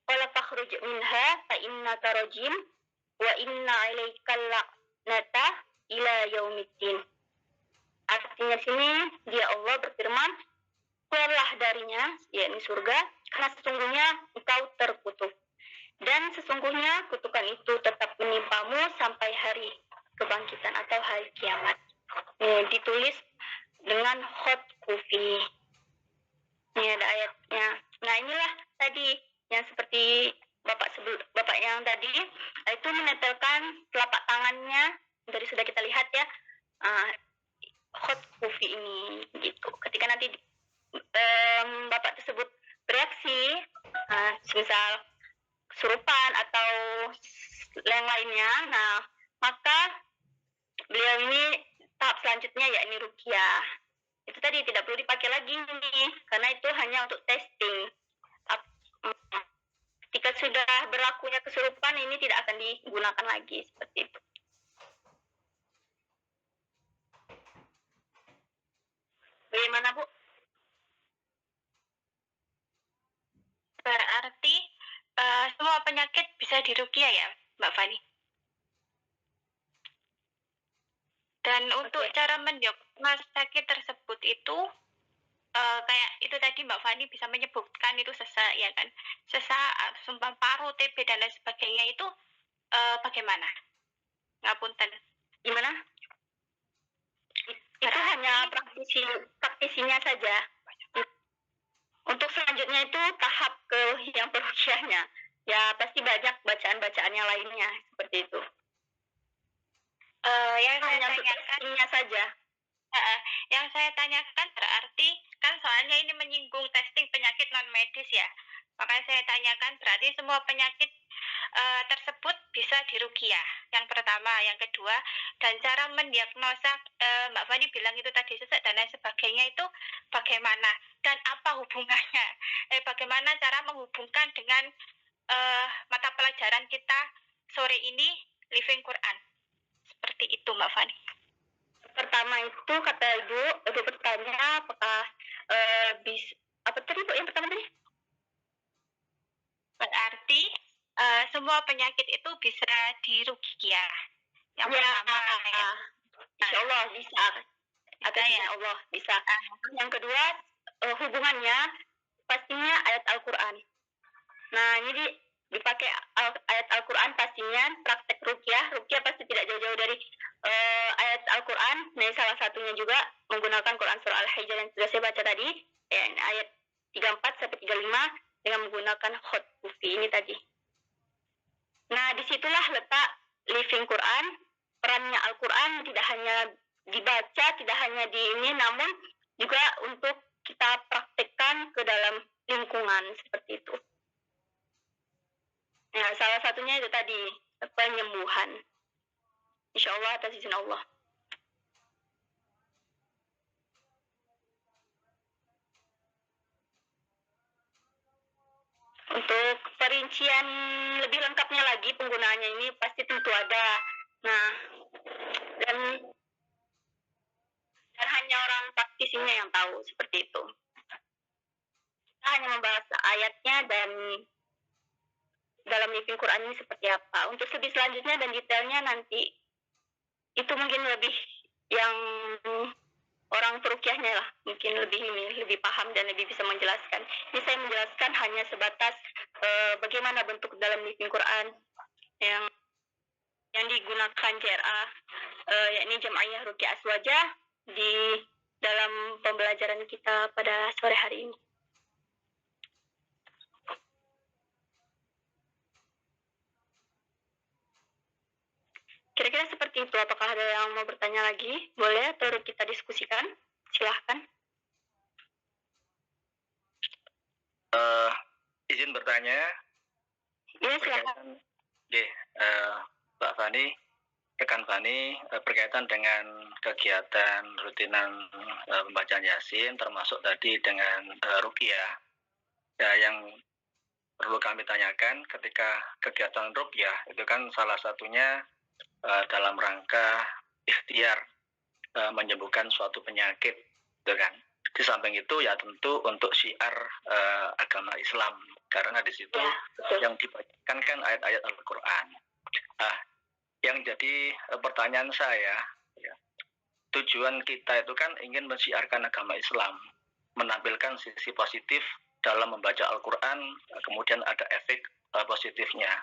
B: Qala fakhruj minha fa innaka rajim wa inna 'alaikal la'nata ila yaumiddin. Artinya sini dia Allah berfirman, keluarlah darinya, yakni surga, karena sesungguhnya engkau terkutuk. Dan sesungguhnya kutukan itu tetap menimpamu sampai hari kebangkitan atau hari kiamat. Ini ditulis dengan hot kufi. Ini ada ayatnya. Nah, inilah tadi yang seperti Bapak yang tadi itu menempelkan telapak tangannya, dari sudah kita lihat ya, hot coffee ini gitu. Ketika nanti bapak tersebut bereaksi, misal kesurupan atau yang lainnya, nah maka beliau ini tahap selanjutnya yakni ruqyah. Itu tadi tidak perlu dipakai lagi nih, karena itu hanya untuk testing. Ketika sudah berlakunya kesurupan ini tidak akan digunakan lagi seperti itu. Bagaimana Bu?
C: Berarti semua penyakit bisa diruqyah ya, Mbak Fani? Dan untuk cara mendiagnosis sakit tersebut itu kayak itu tadi Mbak Fani bisa menyebutkan itu sesak ya kan, sesak, sumpah paru, TB dan lain sebagainya itu bagaimana? Ngapunten.
B: Gimana? Itu hanya praktisinya saja. Untuk selanjutnya itu tahap ke yang perukiahnya. Ya pasti banyak bacaan-bacaannya lainnya seperti itu.
C: Yang saya
B: Hanya untuk
C: tanyakan
B: testingnya saja.
C: yang saya tanyakan berarti kan soalnya ini menyinggung testing penyakit non medis ya. Makanya saya tanyakan berarti semua penyakit tersebut bisa diruqyah. Yang pertama, yang kedua, dan cara mendiagnosa Mbak Fani bilang itu tadi sesak dan lain sebagainya itu bagaimana dan apa hubungannya? Bagaimana cara menghubungkan dengan mata pelajaran kita sore ini Living Quran? Seperti itu Mbak Fani.
B: Pertama itu kata Ibu bertanya apakah apa tadi Bu yang pertama tadi?
C: Berarti semua penyakit itu bisa diruqyah. Yang pertama ya.
B: Insya Allah bisa. Atas ya Allah bisa. Yang kedua hubungannya pastinya ayat Al-Quran. Nah ini dipakai ayat Al-Quran pastinya praktek ruqyah. Ruqyah pasti tidak jauh-jauh dari ayat Al-Quran. Nah salah satunya juga menggunakan Quran surah Al-Hijr yang sudah saya baca tadi, ayat 34 sampai 35 dengan menggunakan hot coffee ini tadi. Nah disitulah letak Living Quran, perannya Al-Quran tidak hanya dibaca, tidak hanya di ini, namun juga untuk kita praktekkan ke dalam lingkungan seperti itu. Nah, salah satunya itu tadi penyembuhan. Insya Allah atas izin Allah. Untuk perincian lebih lengkapnya lagi penggunaannya ini pasti tentu ada. Nah, dan hanya orang praktisinya yang tahu seperti itu. Kita hanya membahas ayatnya dan dalam Living Quran ini seperti apa. Untuk lebih selanjutnya dan detailnya nanti itu mungkin lebih yang orang perukiahnya lah, mungkin lebih paham dan lebih bisa menjelaskan. Ini saya menjelaskan hanya sebatas bagaimana bentuk dalam Living Quran yang digunakan JRA, yakni Jam'iyah Ruqyah Aswajah di dalam pembelajaran kita pada sore hari ini. Kira-kira seperti itu. Apakah ada yang mau bertanya lagi? Boleh atau kita diskusikan? Silahkan.
A: Izin bertanya.
B: Ya, silahkan.
A: Oke, Mbak Fani, rekan Fani, berkaitan dengan kegiatan rutinan pembacaan Yasin, termasuk tadi dengan ruqyah. Ya, yang perlu kami tanyakan ketika kegiatan ruqyah itu kan salah satunya dalam rangka ikhtiar menyembuhkan suatu penyakit, gitu kan. Di samping itu ya tentu untuk syiar agama Islam, karena di situ yang dibacakan kan ayat-ayat Al-Quran. Yang jadi pertanyaan saya, ya, tujuan kita itu kan ingin mensiarkan agama Islam, menampilkan sisi positif dalam membaca Al-Quran, kemudian ada efek positifnya.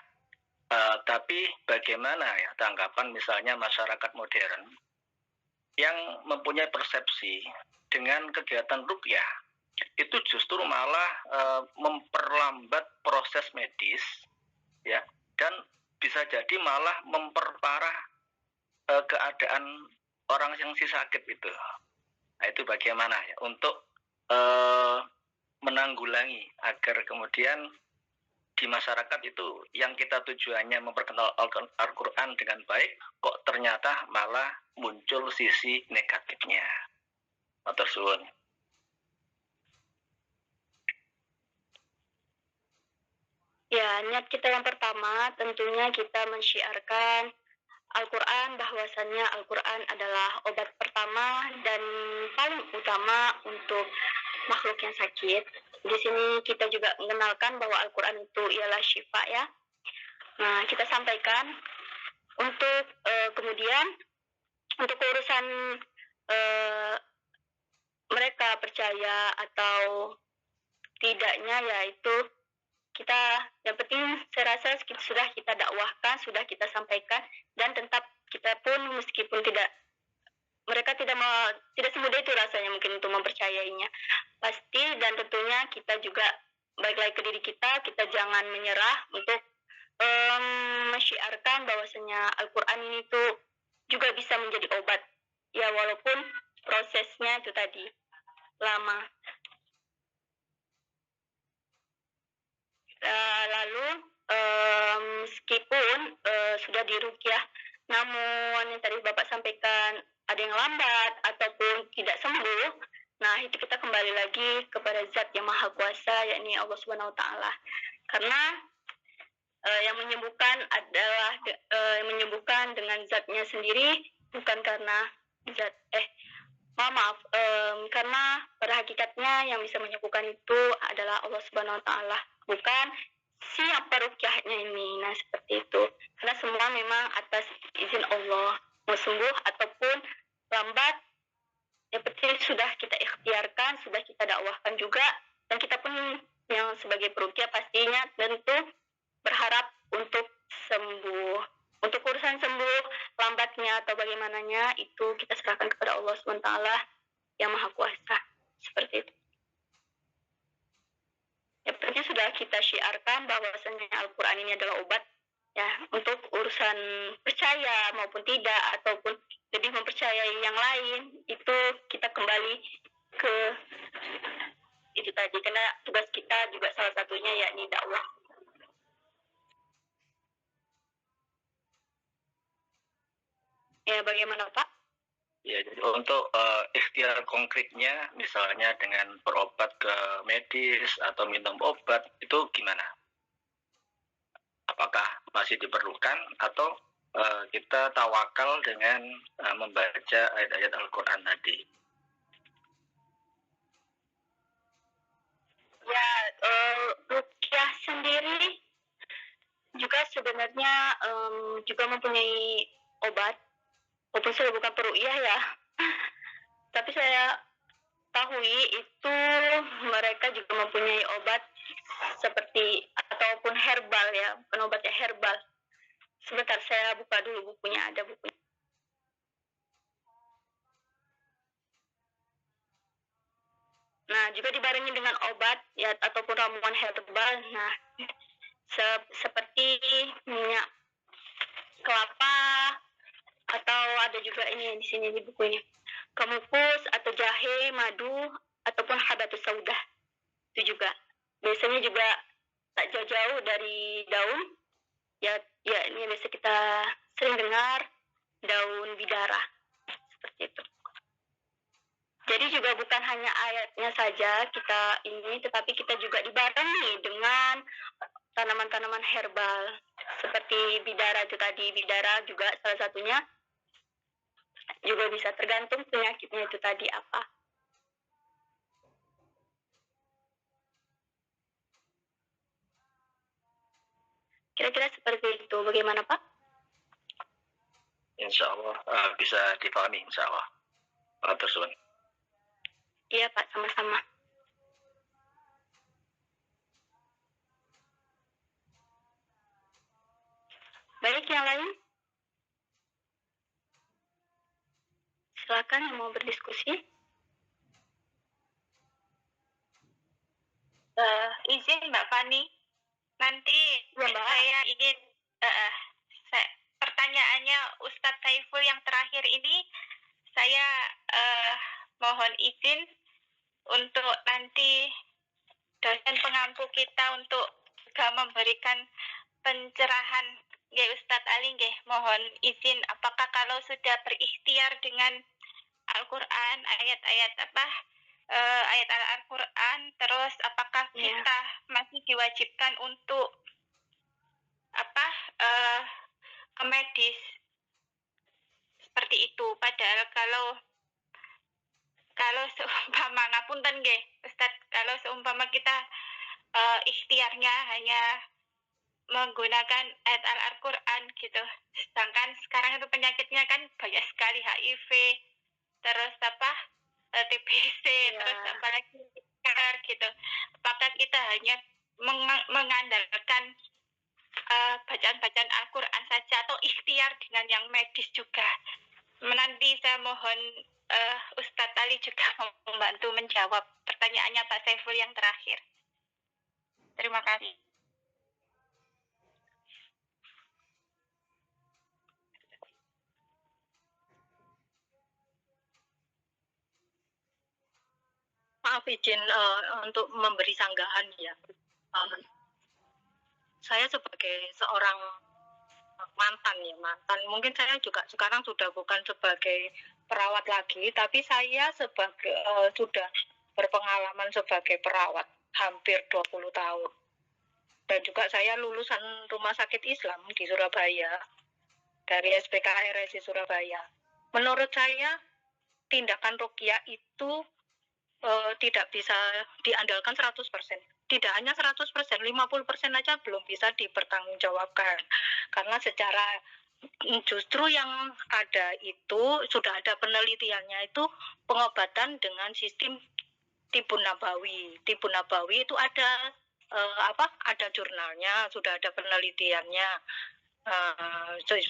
A: Tapi bagaimana ya tanggapan misalnya masyarakat modern yang mempunyai persepsi dengan kegiatan ruqyah itu justru malah memperlambat proses medis, ya, dan bisa jadi malah memperparah keadaan
D: orang yang si sakit itu. Nah, itu bagaimana ya untuk menanggulangi agar kemudian di masyarakat itu yang kita tujuannya memperkenal Al-Quran dengan baik, kok ternyata malah muncul sisi negatifnya. Matur suwun.
B: Ya, niat kita yang pertama tentunya kita mensyiarkan Al-Quran, bahwasannya Al-Quran adalah obat pertama dan paling utama untuk makhluk yang sakit. Di sini kita juga mengenalkan bahwa Al-Quran itu ialah syifa ya. Nah, kita sampaikan untuk kemudian untuk urusan mereka percaya atau tidaknya, yaitu kita yang penting saya rasa sudah kita dakwahkan, sudah kita sampaikan, dan tetap kita pun meskipun mereka tidak semudah itu rasanya mungkin untuk mempercayainya pasti, dan tentunya kita juga balik lagi ke diri kita jangan menyerah untuk mensyiarkan bahwasanya Al-Quran ini tuh juga bisa menjadi obat ya, walaupun prosesnya itu tadi lama. Lalu meskipun sudah diruqyah, namun yang tadi Bapak sampaikan ada yang lambat ataupun tidak sembuh, nah itu kita kembali lagi kepada Zat yang Maha Kuasa, yakni Allah Subhanahu Wa Taala. Karena yang menyembuhkan adalah menyembuhkan dengan Zatnya sendiri, bukan karena karena pada hakikatnya yang bisa menyembuhkan itu adalah Allah Subhanahu Wa Taala, bukan si peruqyahnya ini. Nah seperti itu, karena semua memang atas izin Allah, mau sembuh ataupun lambat yang penting sudah kita ikhtiarkan, sudah kita dakwahkan juga, dan kita pun yang sebagai peruqyah pastinya tentu berharap untuk sembuh. Untuk urusan sembuh lambatnya atau bagaimananya itu kita serahkan kepada Allah SWT yang Maha Kuasa. Seperti itu. Yang penting sudah kita syiarkan bahwasanya Al-Quran ini adalah obat ya, untuk urusan percaya maupun tidak ataupun lebih mempercayai yang lain, itu kita kembali ke itu tadi, karena tugas kita juga salah satunya yakni dakwah. Ya, bagaimana Pak?
D: Ya, jadi untuk ikhtiar konkretnya, misalnya dengan berobat ke medis atau minum obat, itu gimana? Apakah masih diperlukan atau kita tawakal dengan membaca ayat-ayat Al-Quran tadi?
B: Ya, ruqyah sendiri juga sebenarnya juga mempunyai obat, walaupun saya bukan peruqyah ya. Tapi saya tahu itu mereka juga mempunyai obat seperti ataupun herbal ya, bukan obatnya herbal. Sebentar saya buka dulu bukunya, ada bukunya. Nah, juga dibarengi dengan obat ya ataupun ramuan herbal. Nah, seperti minyak kelapa, atau ada juga ini di sini di buku ini, kemukus atau jahe, madu ataupun habatus saudah. Itu juga biasanya juga tak jauh-jauh dari daun ya, ini biasa kita sering dengar daun bidara seperti itu. Jadi juga bukan hanya ayatnya saja kita ini, tetapi kita juga dibarengi dengan tanaman-tanaman herbal seperti bidara itu tadi. Bidara juga salah satunya, juga bisa tergantung penyakitnya itu tadi apa. Kira-kira seperti itu. Bagaimana Pak?
D: Insya Allah bisa dipahami, insya Allah. Terus.
B: Iya Pak, sama-sama. Baik, yang lain? Silakan yang mau berdiskusi.
C: Izin Mbak Fani, nanti
B: ya, Mbak.
C: Saya ingin pertanyaannya Ustadz Saiful yang terakhir ini saya mohon izin untuk nanti dosen pengampu kita untuk juga memberikan pencerahan. Nggih Ustadz Ali nggih, mohon izin apakah kalau sudah berikhtiar dengan Al-Qur'an, ayat-ayat ayat Al-Qur'an, terus apakah kita masih diwajibkan untuk ke medis seperti itu, padahal kalau seumpama ngapunten nggih Ustadz, kalau seumpama kita ikhtiarnya hanya menggunakan ayat Al-Qur'an gitu, sedangkan sekarang itu penyakitnya kan banyak sekali, HIV, terus TBC, terus apalagi kanker gitu. Apakah kita hanya mengandalkan bacaan-bacaan Al-Qur'an saja atau ikhtiar dengan yang medis juga? Nanti saya mohon Ustadz Ali juga membantu menjawab pertanyaannya Pak Saiful yang terakhir. Terima kasih.
E: Maaf izin untuk memberi sanggahan ya. Saya sebagai seorang mantan. Mungkin saya juga sekarang sudah bukan sebagai perawat lagi, tapi saya sebagai sudah berpengalaman sebagai perawat hampir 20 tahun. Dan juga saya lulusan Rumah Sakit Islam di Surabaya, dari SPKRSI Surabaya. Menurut saya tindakan ruqyah itu tidak bisa diandalkan 100%. Tidak hanya 100%, 50% aja belum bisa dipertanggungjawabkan. Karena secara justru yang ada itu, sudah ada penelitiannya itu pengobatan dengan sistem Tibun Nabawi. Tibun Nabawi itu ada ada jurnalnya, sudah ada penelitiannya.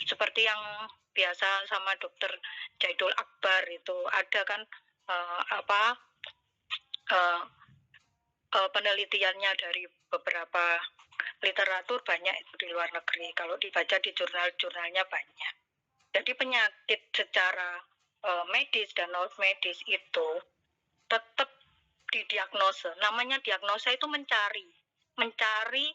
E: Seperti yang biasa sama Dokter Jaidul Akbar itu ada kan penelitiannya dari beberapa literatur banyak itu di luar negeri. Kalau dibaca di jurnal-jurnalnya banyak. Jadi penyakit secara medis dan non medis itu tetap didiagnosa. Namanya diagnosa itu mencari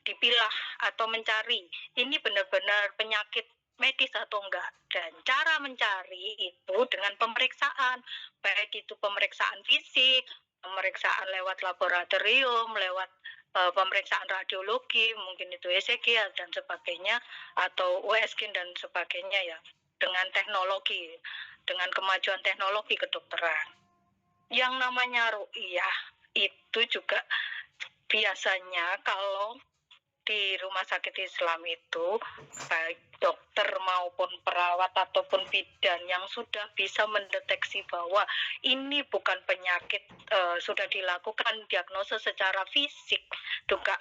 E: dipilah atau mencari ini benar-benar penyakit medis atau enggak. Dan cara mencari itu dengan pemeriksaan, baik itu pemeriksaan fisik, pemeriksaan lewat laboratorium, lewat pemeriksaan radiologi, mungkin itu ECG dan sebagainya, atau USG dan sebagainya ya, dengan teknologi, dengan kemajuan teknologi kedokteran. Yang namanya ruqyah itu juga biasanya kalau di rumah sakit Islam itu baik dokter maupun perawat ataupun bidan yang sudah bisa mendeteksi bahwa ini bukan penyakit, sudah dilakukan diagnosa secara fisik, juga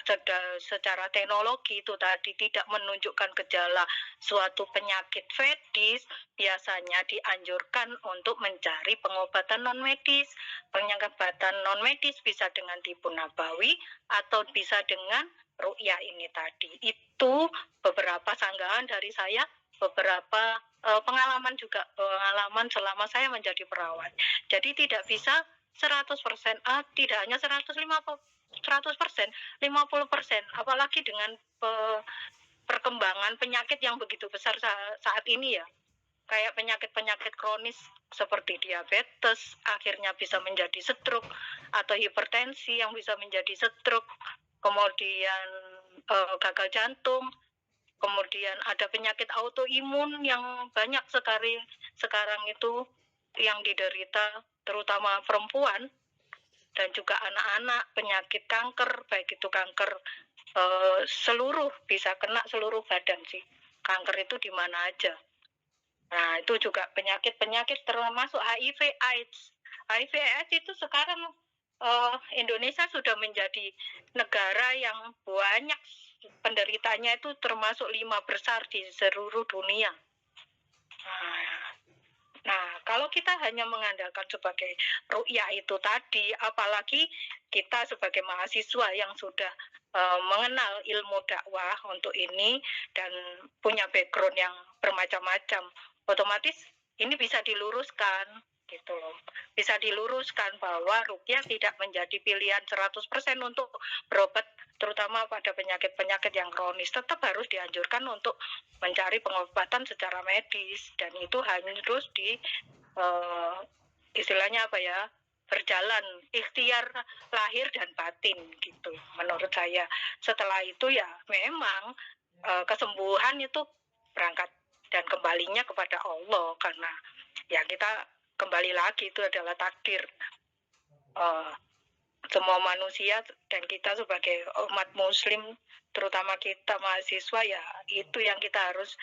E: secara teknologi itu tadi tidak menunjukkan gejala suatu penyakit medis, biasanya dianjurkan untuk mencari pengobatan non medis. Pengobatan non medis bisa dengan Tibun Nabawi atau bisa dengan ruqyah ini tadi. Itu beberapa sanggahan dari saya, beberapa pengalaman selama saya menjadi perawat. Jadi tidak bisa 100%, tidak hanya 100%, 50%, apalagi dengan perkembangan penyakit yang begitu besar saat ini ya. Kayak penyakit-penyakit kronis seperti diabetes, akhirnya bisa menjadi stroke, atau hipertensi yang bisa menjadi stroke, kemudian gagal jantung, kemudian ada penyakit autoimun yang banyak sekali sekarang itu yang diderita terutama perempuan dan juga anak-anak, penyakit kanker, baik itu kanker seluruh, bisa kena seluruh badan sih. Kanker itu di mana aja. Nah, itu juga penyakit-penyakit termasuk HIV AIDS. HIV AIDS itu sekarang Indonesia sudah menjadi negara yang banyak penderitanya, itu termasuk 5 besar di seluruh dunia. Nah, kalau kita hanya mengandalkan sebagai ruqyah itu tadi, apalagi kita sebagai mahasiswa yang sudah mengenal ilmu dakwah untuk ini dan punya background yang bermacam-macam, otomatis ini bisa diluruskan gitu loh. Bisa diluruskan bahwa ruqyah tidak menjadi pilihan 100% untuk berobat terutama pada penyakit-penyakit yang kronis. Tetap harus dianjurkan untuk mencari pengobatan secara medis dan itu harus di istilahnya apa ya, berjalan ikhtiar lahir dan batin gitu menurut saya. Setelah itu ya memang kesembuhan itu berangkat dan kembalinya kepada Allah karena ya kita kembali lagi itu adalah takdir semua manusia dan kita sebagai umat muslim terutama kita mahasiswa ya itu yang kita harus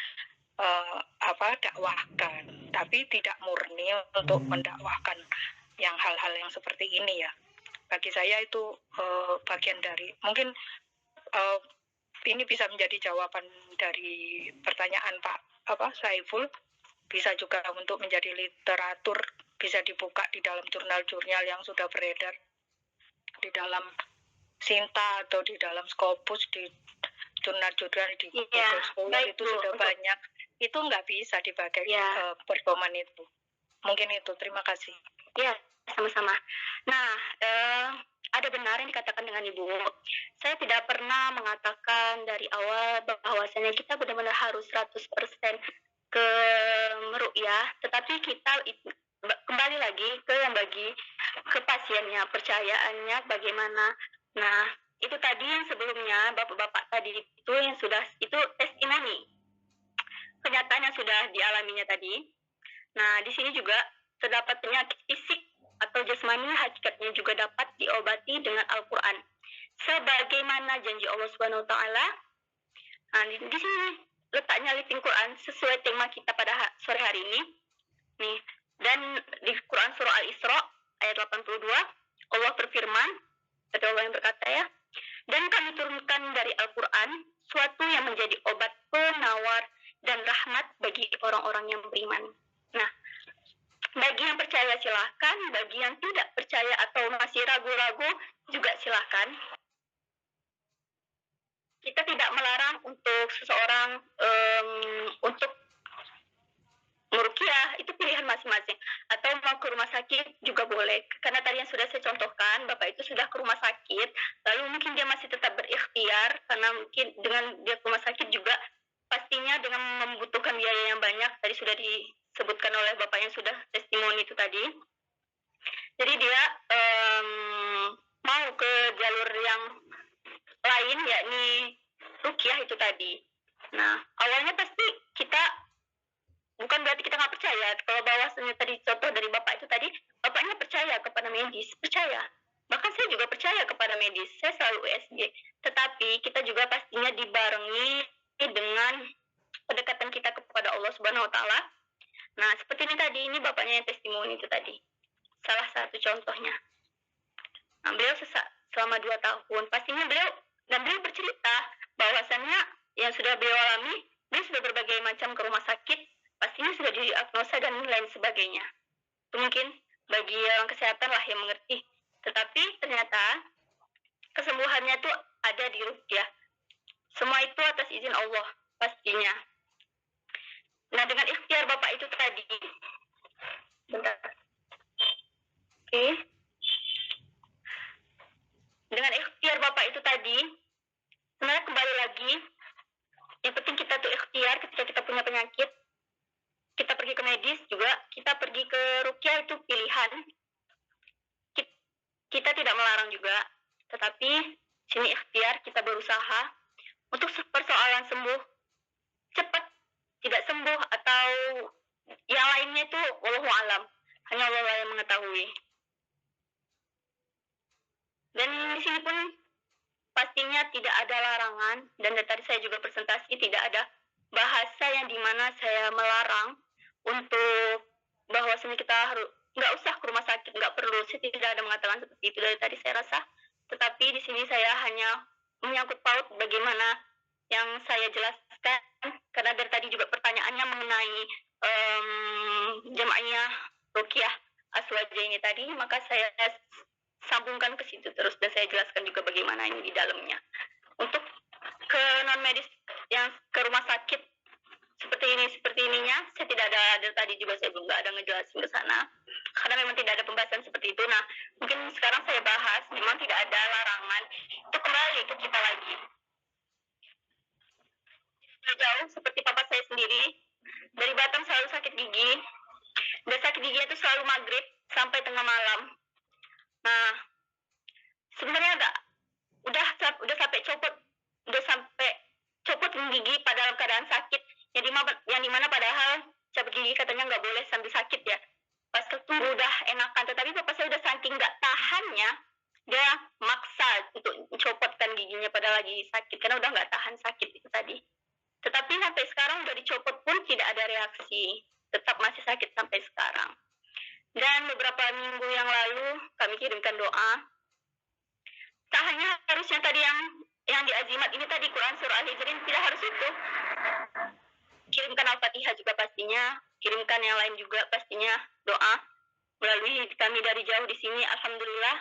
E: dakwahkan, tapi tidak murni untuk mendakwahkan yang hal-hal yang seperti ini ya. Bagi saya itu bagian dari mungkin ini bisa menjadi jawaban dari pertanyaan Pak Saiful, bisa juga untuk menjadi literatur, bisa dibuka di dalam jurnal-jurnal yang sudah beredar di dalam Sinta atau di dalam Scopus, di jurnal-jurnal di Google Scholar itu sudah banyak. Itu nggak bisa dipakai pedoman itu. Mungkin itu. Terima kasih.
B: Ya, sama-sama. Nah, ada benar yang dikatakan dengan Ibu. Saya tidak pernah mengatakan dari awal bahwasanya kita benar-benar harus 100% ke ruqyah, tetapi kita kembali lagi ke yang bagi ke pasiennya, percayaannya bagaimana. Nah, itu tadi yang sebelumnya bapak-bapak tadi itu yang sudah itu testimoni kenyataan yang sudah dialaminya tadi. Nah, di sini juga terdapat penyakit fisik atau jasmani hakikatnya juga dapat diobati dengan Al-Quran. Sebagaimana janji Allah Subhanahu wa taala. Nah, di sini letaknya living Quran sesuai tema kita pada sore hari ini. Nih, dan di Quran surah Al-Isra ayat 82 Allah berfirman, kata Allah yang berkata ya, dan kami turunkan dari Al-Quran suatu yang menjadi obat penawar dan rahmat bagi orang-orang yang beriman. Nah, bagi yang percaya silahkan, bagi yang tidak percaya atau masih ragu-ragu juga silahkan. Kita tidak melarang untuk seseorang untuk meruqyah, itu pilihan masing-masing. Atau mau ke rumah sakit juga boleh. Karena tadi yang sudah saya contohkan, Bapak itu sudah ke rumah sakit, lalu mungkin dia masih tetap berikhtiar, karena mungkin dengan dia ke rumah sakit juga pastinya dengan membutuhkan biaya yang banyak, tadi sudah disebutkan oleh Bapak yang sudah testimoni itu tadi. Jadi dia mau ke jalur yang lain, yakni ruqyah itu tadi. Nah, awalnya pasti kita, bukan berarti kita nggak percaya. Kalau bahwasanya tadi contoh dari Bapak itu tadi, Bapaknya percaya kepada medis, percaya. Bahkan saya juga percaya kepada medis, saya selalu USG. Tetapi kita juga pastinya dibarengi dengan pendekatan kita kepada Allah Subhanahu wa taala. Nah, seperti ini tadi, ini Bapaknya yang testimoni itu tadi. Salah satu contohnya. Nah, beliau selama 2 tahun, pastinya beliau bercerita bahwasannya yang sudah beliau alami, beliau sudah berbagai macam ke rumah sakit, pastinya sudah diagnosa dan lain sebagainya. Itu mungkin bagi orang kesehatan lah yang mengerti. Tetapi ternyata kesembuhannya itu ada di ruqyah. Semua itu atas izin Allah pastinya. Nah, dengan ikhtiar Bapak itu tadi. Bentar. Oke. Dengan ikhtiar Bapak itu tadi, sebenarnya kembali lagi, yang penting kita tuh ikhtiar ketika kita punya penyakit, kita pergi ke medis juga, kita pergi ke ruqyah itu pilihan. Kita tidak melarang juga, tetapi sini ikhtiar, kita berusaha untuk persoalan sembuh cepat, tidak sembuh atau yang lainnya itu wallahu alam, hanya Allah yang mengetahui. Dan di sini pun pastinya tidak ada larangan, dan dari tadi saya juga presentasi tidak ada bahasa yang dimana saya melarang untuk bahwasanya kita harus nggak usah ke rumah sakit, nggak perlu. Saya tidak ada mengatakan seperti itu dari tadi saya rasa. Tetapi di sini saya hanya menyangkut paut bagaimana yang saya jelaskan, karena dari tadi juga pertanyaannya mengenai jamaahnya ruqyah aswaja ini tadi, maka saya sambungkan ke situ terus dan saya jelaskan juga bagaimana ini di dalamnya. Untuk ke non medis yang ke rumah sakit seperti ininya. Saya tidak ada tadi juga saya belum ada ngejelasin ke sana karena memang tidak ada pembahasan seperti itu. Nah, mungkin sekarang saya bahas memang tidak ada larangan, itu kembali ke kita lagi. Jauh seperti papa saya sendiri dari Batam selalu sakit gigi, dan sakit gigi itu selalu maghrib sampai tengah malam. Nah, sebenarnya udah sampai copot gigi pada dalam keadaan sakit, yang dimana padahal cabut gigi katanya nggak boleh sambil sakit ya. Pas ketemu udah enakan, tetapi papa saya udah saking nggak tahannya, dia maksa untuk copotkan giginya pada lagi sakit karena udah nggak tahan sakit itu tadi. Tetapi sampai sekarang udah dicopot pun tidak ada reaksi, tetap masih sakit sampai sekarang. Dan beberapa minggu yang lalu kami kirimkan doa. Tak hanya harusnya tadi yang di azimat ini tadi Quran surah Al-Hijrin, tidak harus itu. Kirimkan Al-Fatihah juga pastinya, kirimkan yang lain juga pastinya doa melalui kami dari jauh di sini. Alhamdulillah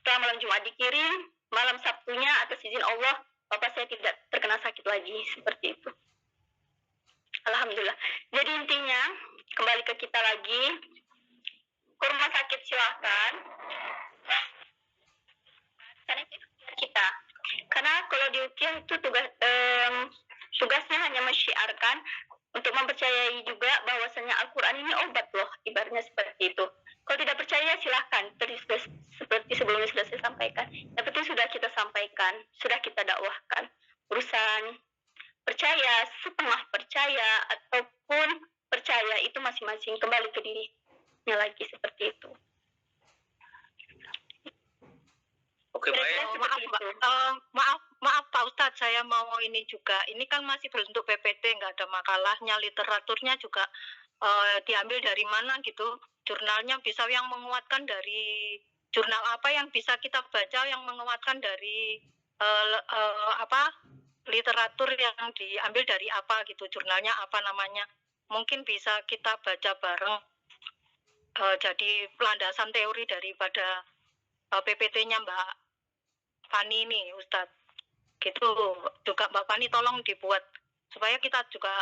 B: setelah malam Jumat dikirim, malam Sabtunya atas izin Allah Bapak saya tidak terkena sakit lagi seperti itu. Alhamdulillah. Jadi intinya kembali ke kita lagi, ke rumah sakit silahkan. Karena itu kita. Karena kalau di UKIA itu tugasnya hanya mensyiarkan untuk mempercayai juga bahwasanya Al-Quran ini obat loh, ibaratnya seperti itu. Kalau tidak percaya silahkan, seperti sebelumnya sudah saya sampaikan. Yang penting sudah kita sampaikan, sudah kita dakwahkan. Urusan percaya, setengah percaya, ataupun percaya itu masing-masing kembali ke dirinya lagi seperti itu.
A: Oke, baik.
E: Maaf Pak Ustadz, saya mau ini juga. Ini kan masih berbentuk PPT, nggak ada makalahnya, literaturnya juga diambil dari mana gitu. Jurnalnya bisa yang menguatkan dari jurnal apa yang bisa kita baca yang menguatkan dari literatur yang diambil dari apa gitu, jurnalnya apa namanya. Mungkin bisa kita baca bareng, jadi landasan teori daripada PPT-nya Mbak Fani ini Ustadz. Gitu juga Mbak Fani tolong dibuat supaya kita juga,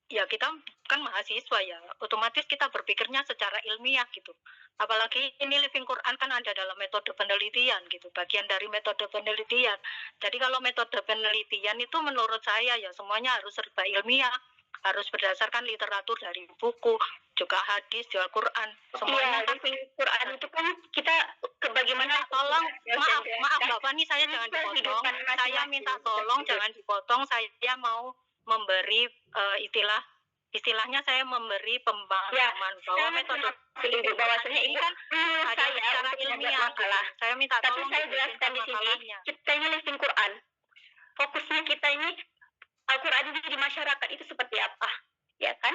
E: ya kita kan mahasiswa ya, otomatis kita berpikirnya secara ilmiah gitu. Apalagi ini Living Quran kan ada dalam metode penelitian gitu, bagian dari metode penelitian. Jadi kalau metode penelitian itu menurut saya ya semuanya harus serba ilmiah, harus berdasarkan literatur dari buku, juga hadis, juga Quran. Semuanya kan
B: Living Quran itu kan kita bagaimana
E: tolong maaf Mbak Fani, saya jangan dipotong. Saya minta tolong jangan dipotong. Saya mau memberi istilahnya saya memberi pemahaman bahwa metode
B: bahwasanya
E: ini kan ada secara ilmiah. Saya minta tolong.
B: Tapi saya jelaskan di sini, kita ini Living Quran. Fokusnya kita ini Al-Quran ini di masyarakat itu seperti apa, ya kan?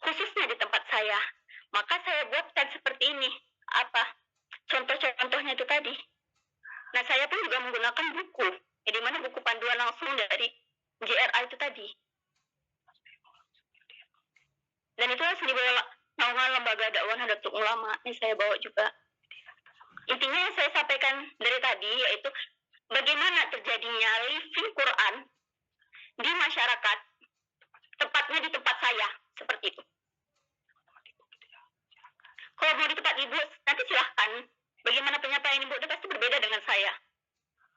B: Khususnya di tempat saya. Maka saya buatkan seperti ini. Apa? Contoh-contohnya itu tadi. Nah, saya pun juga menggunakan buku. Ya, di mana buku panduan langsung dari JRA itu tadi. Dan itu harus dibawa naungan lembaga dakwah Nahdlatul Ulama. Ini saya bawa juga. Intinya yang saya sampaikan dari tadi yaitu bagaimana terjadinya Living Quran di masyarakat, tepatnya di tempat saya, seperti itu. Kalau mau di tempat ibu, nanti silahkan. Bagaimana penyampaian ibu itu pasti berbeda dengan saya.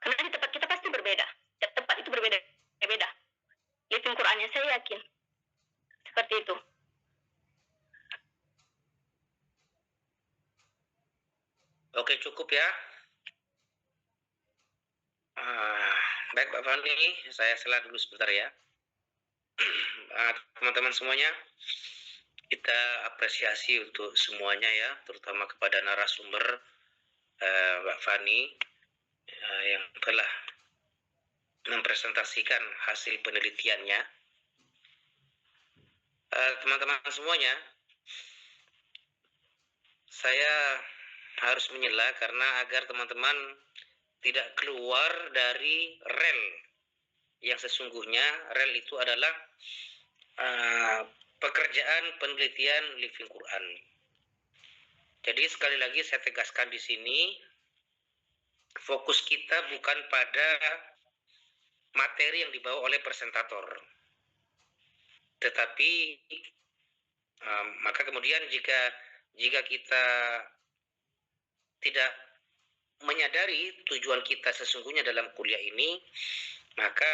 B: Karena di tempat kita pasti berbeda. Setiap tempat itu berbeda. Living Qurannya saya yakin. Seperti itu.
A: Oke, cukup ya. Baik Mbak Fani, saya sela dulu sebentar ya. Teman-teman semuanya, kita apresiasi untuk semuanya ya, terutama kepada narasumber Mbak Fani yang telah mempresentasikan hasil penelitiannya. Teman-teman semuanya, saya harus menyela karena agar teman-teman tidak keluar dari rel yang sesungguhnya. Rel itu adalah pekerjaan penelitian Living Quran. Jadi sekali lagi saya tegaskan di sini, fokus kita bukan pada materi yang dibawa oleh presentator, Tetapi maka kemudian jika kita tidak menyadari tujuan kita sesungguhnya dalam kuliah ini, maka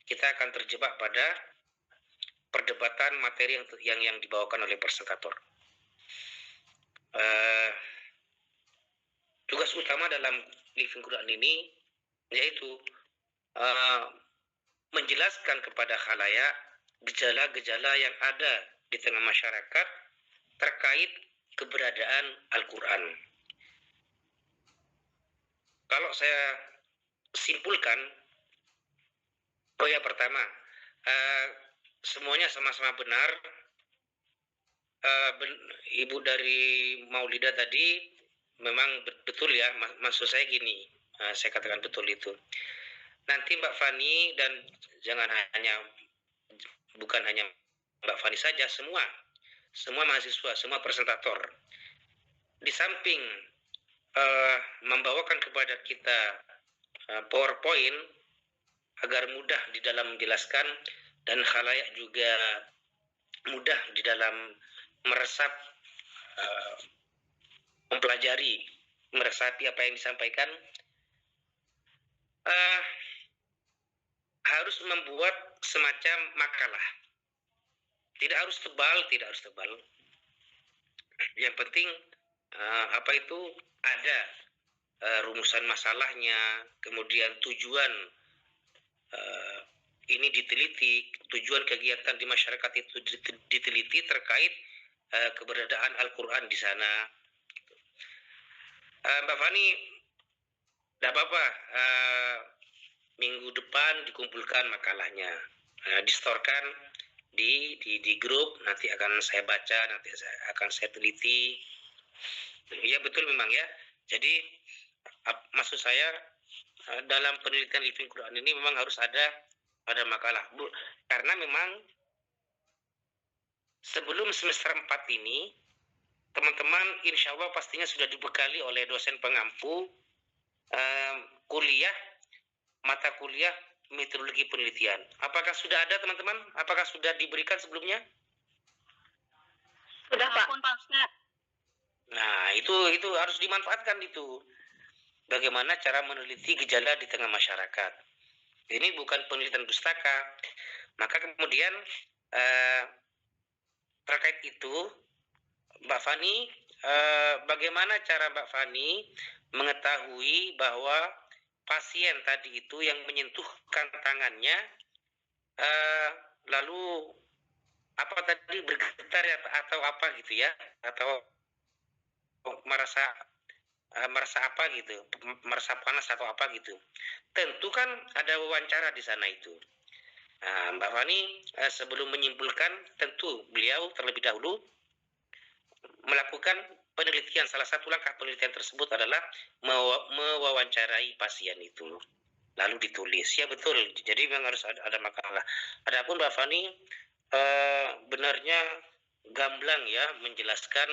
A: kita akan terjebak pada perdebatan materi yang dibawakan oleh presentator. Tugas utama dalam Living Quran ini yaitu menjelaskan kepada khalayak gejala-gejala yang ada di tengah masyarakat terkait keberadaan Al-Quran. Kalau saya simpulkan, pertama, semuanya sama-sama benar. Ibu dari Maulida tadi memang betul ya, maksud saya gini, saya katakan betul itu. Nanti Mbak Fani dan bukan hanya Mbak Fani saja, semua mahasiswa, semua presentator, di samping membawakan kepada kita PowerPoint agar mudah di dalam menjelaskan dan khalayak juga mudah di dalam meresap, mempelajari, meresapi apa yang disampaikan, harus membuat semacam makalah. Tidak harus tebal. Yang penting ada rumusan masalahnya, kemudian tujuan ini diteliti, tujuan kegiatan di masyarakat itu diteliti terkait keberadaan Al-Quran di sana. Mbak Fani, tidak apa-apa, minggu depan dikumpulkan makalahnya, distorkan di grup, nanti akan saya baca, nanti akan saya teliti. Ya betul memang ya. Jadi maksud saya dalam penelitian Living Quran ini memang harus ada makalah, Bu, karena memang sebelum semester 4 ini teman-teman insya Allah pastinya sudah dibekali oleh dosen pengampu mata kuliah metodologi penelitian. Apakah sudah ada teman-teman? Apakah sudah diberikan sebelumnya?
B: Sudah, Pak.
A: Nah, itu harus dimanfaatkan itu. Bagaimana cara meneliti gejala di tengah masyarakat. Ini bukan penelitian pustaka. Maka kemudian terkait itu, Mbak Fani, bagaimana cara Mbak Fani mengetahui bahwa pasien tadi itu yang menyentuhkan tangannya lalu apa tadi bergetar atau apa gitu ya, atau merasa apa gitu, merasa panas atau apa gitu. Tentu kan ada wawancara di sana itu. Mbak Fani sebelum menyimpulkan, tentu beliau terlebih dahulu melakukan penelitian. Salah satu langkah penelitian tersebut adalah mewawancarai pasien itu, lalu ditulis. Ya betul, jadi memang harus ada makalah. Adapun Mbak Fani benarnya gamblang ya menjelaskan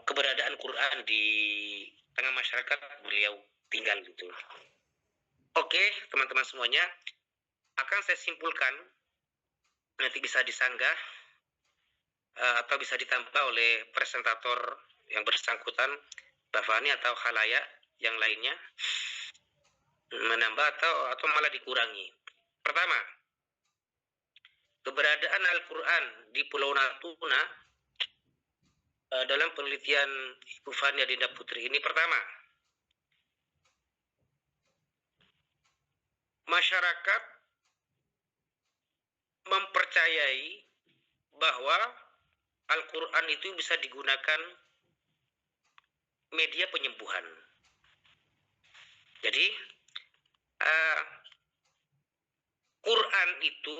A: keberadaan Quran di tengah masyarakat beliau tinggal gitu. Oke, teman-teman semuanya, akan saya simpulkan, nanti bisa disanggah atau bisa ditambah oleh presentator yang bersangkutan, Mbak Fani atau khalayak yang lainnya, menambah atau malah dikurangi. Pertama, keberadaan Al-Quran di Pulau Natuna dalam penelitian Ibu Fania Dinda Putri ini, pertama, masyarakat mempercayai bahwa Al-Quran itu bisa digunakan media penyembuhan. Jadi Quran itu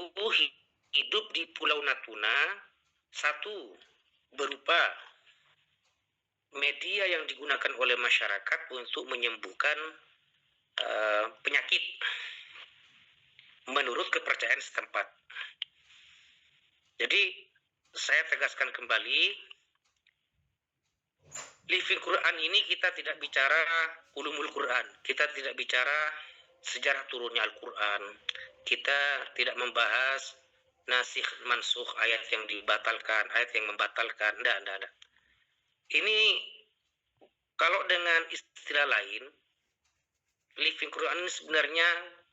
A: hidup di Pulau Natuna, satu, berupa media yang digunakan oleh masyarakat untuk menyembuhkan penyakit menurut kepercayaan setempat. Jadi saya tegaskan kembali, Living Quran ini kita tidak bicara ulumul Quran, kita tidak bicara sejarah turunnya Al-Quran, kita tidak membahas nasikh mansukh, ayat yang dibatalkan, ayat yang membatalkan. Enggak. Ini kalau dengan istilah lain, living Quran ini sebenarnya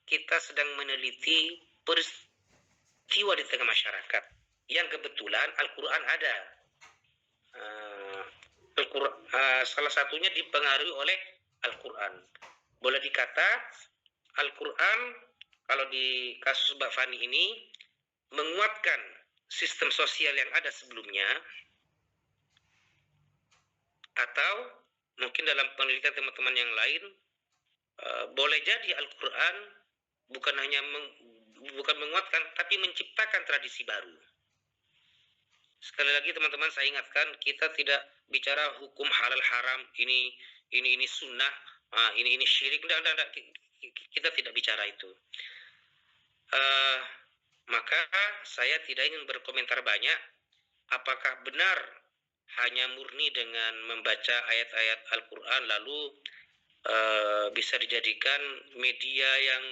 A: kita sedang meneliti peristiwa di tengah masyarakat yang kebetulan Al-Quran ada. Salah satunya dipengaruhi oleh Al-Quran. Boleh dikata Al-Quran kalau di kasus Mbak Fani ini menguatkan sistem sosial yang ada sebelumnya, atau mungkin dalam penelitian teman-teman yang lain, boleh jadi Al-Quran bukan hanya bukan menguatkan, tapi menciptakan tradisi baru. Sekali lagi teman-teman, saya ingatkan, kita tidak bicara hukum halal haram, ini sunnah, ini syirik, enggak. Kita tidak bicara itu. Maka saya tidak ingin berkomentar banyak. Apakah benar hanya murni dengan membaca ayat-ayat Al-Quran lalu bisa dijadikan media yang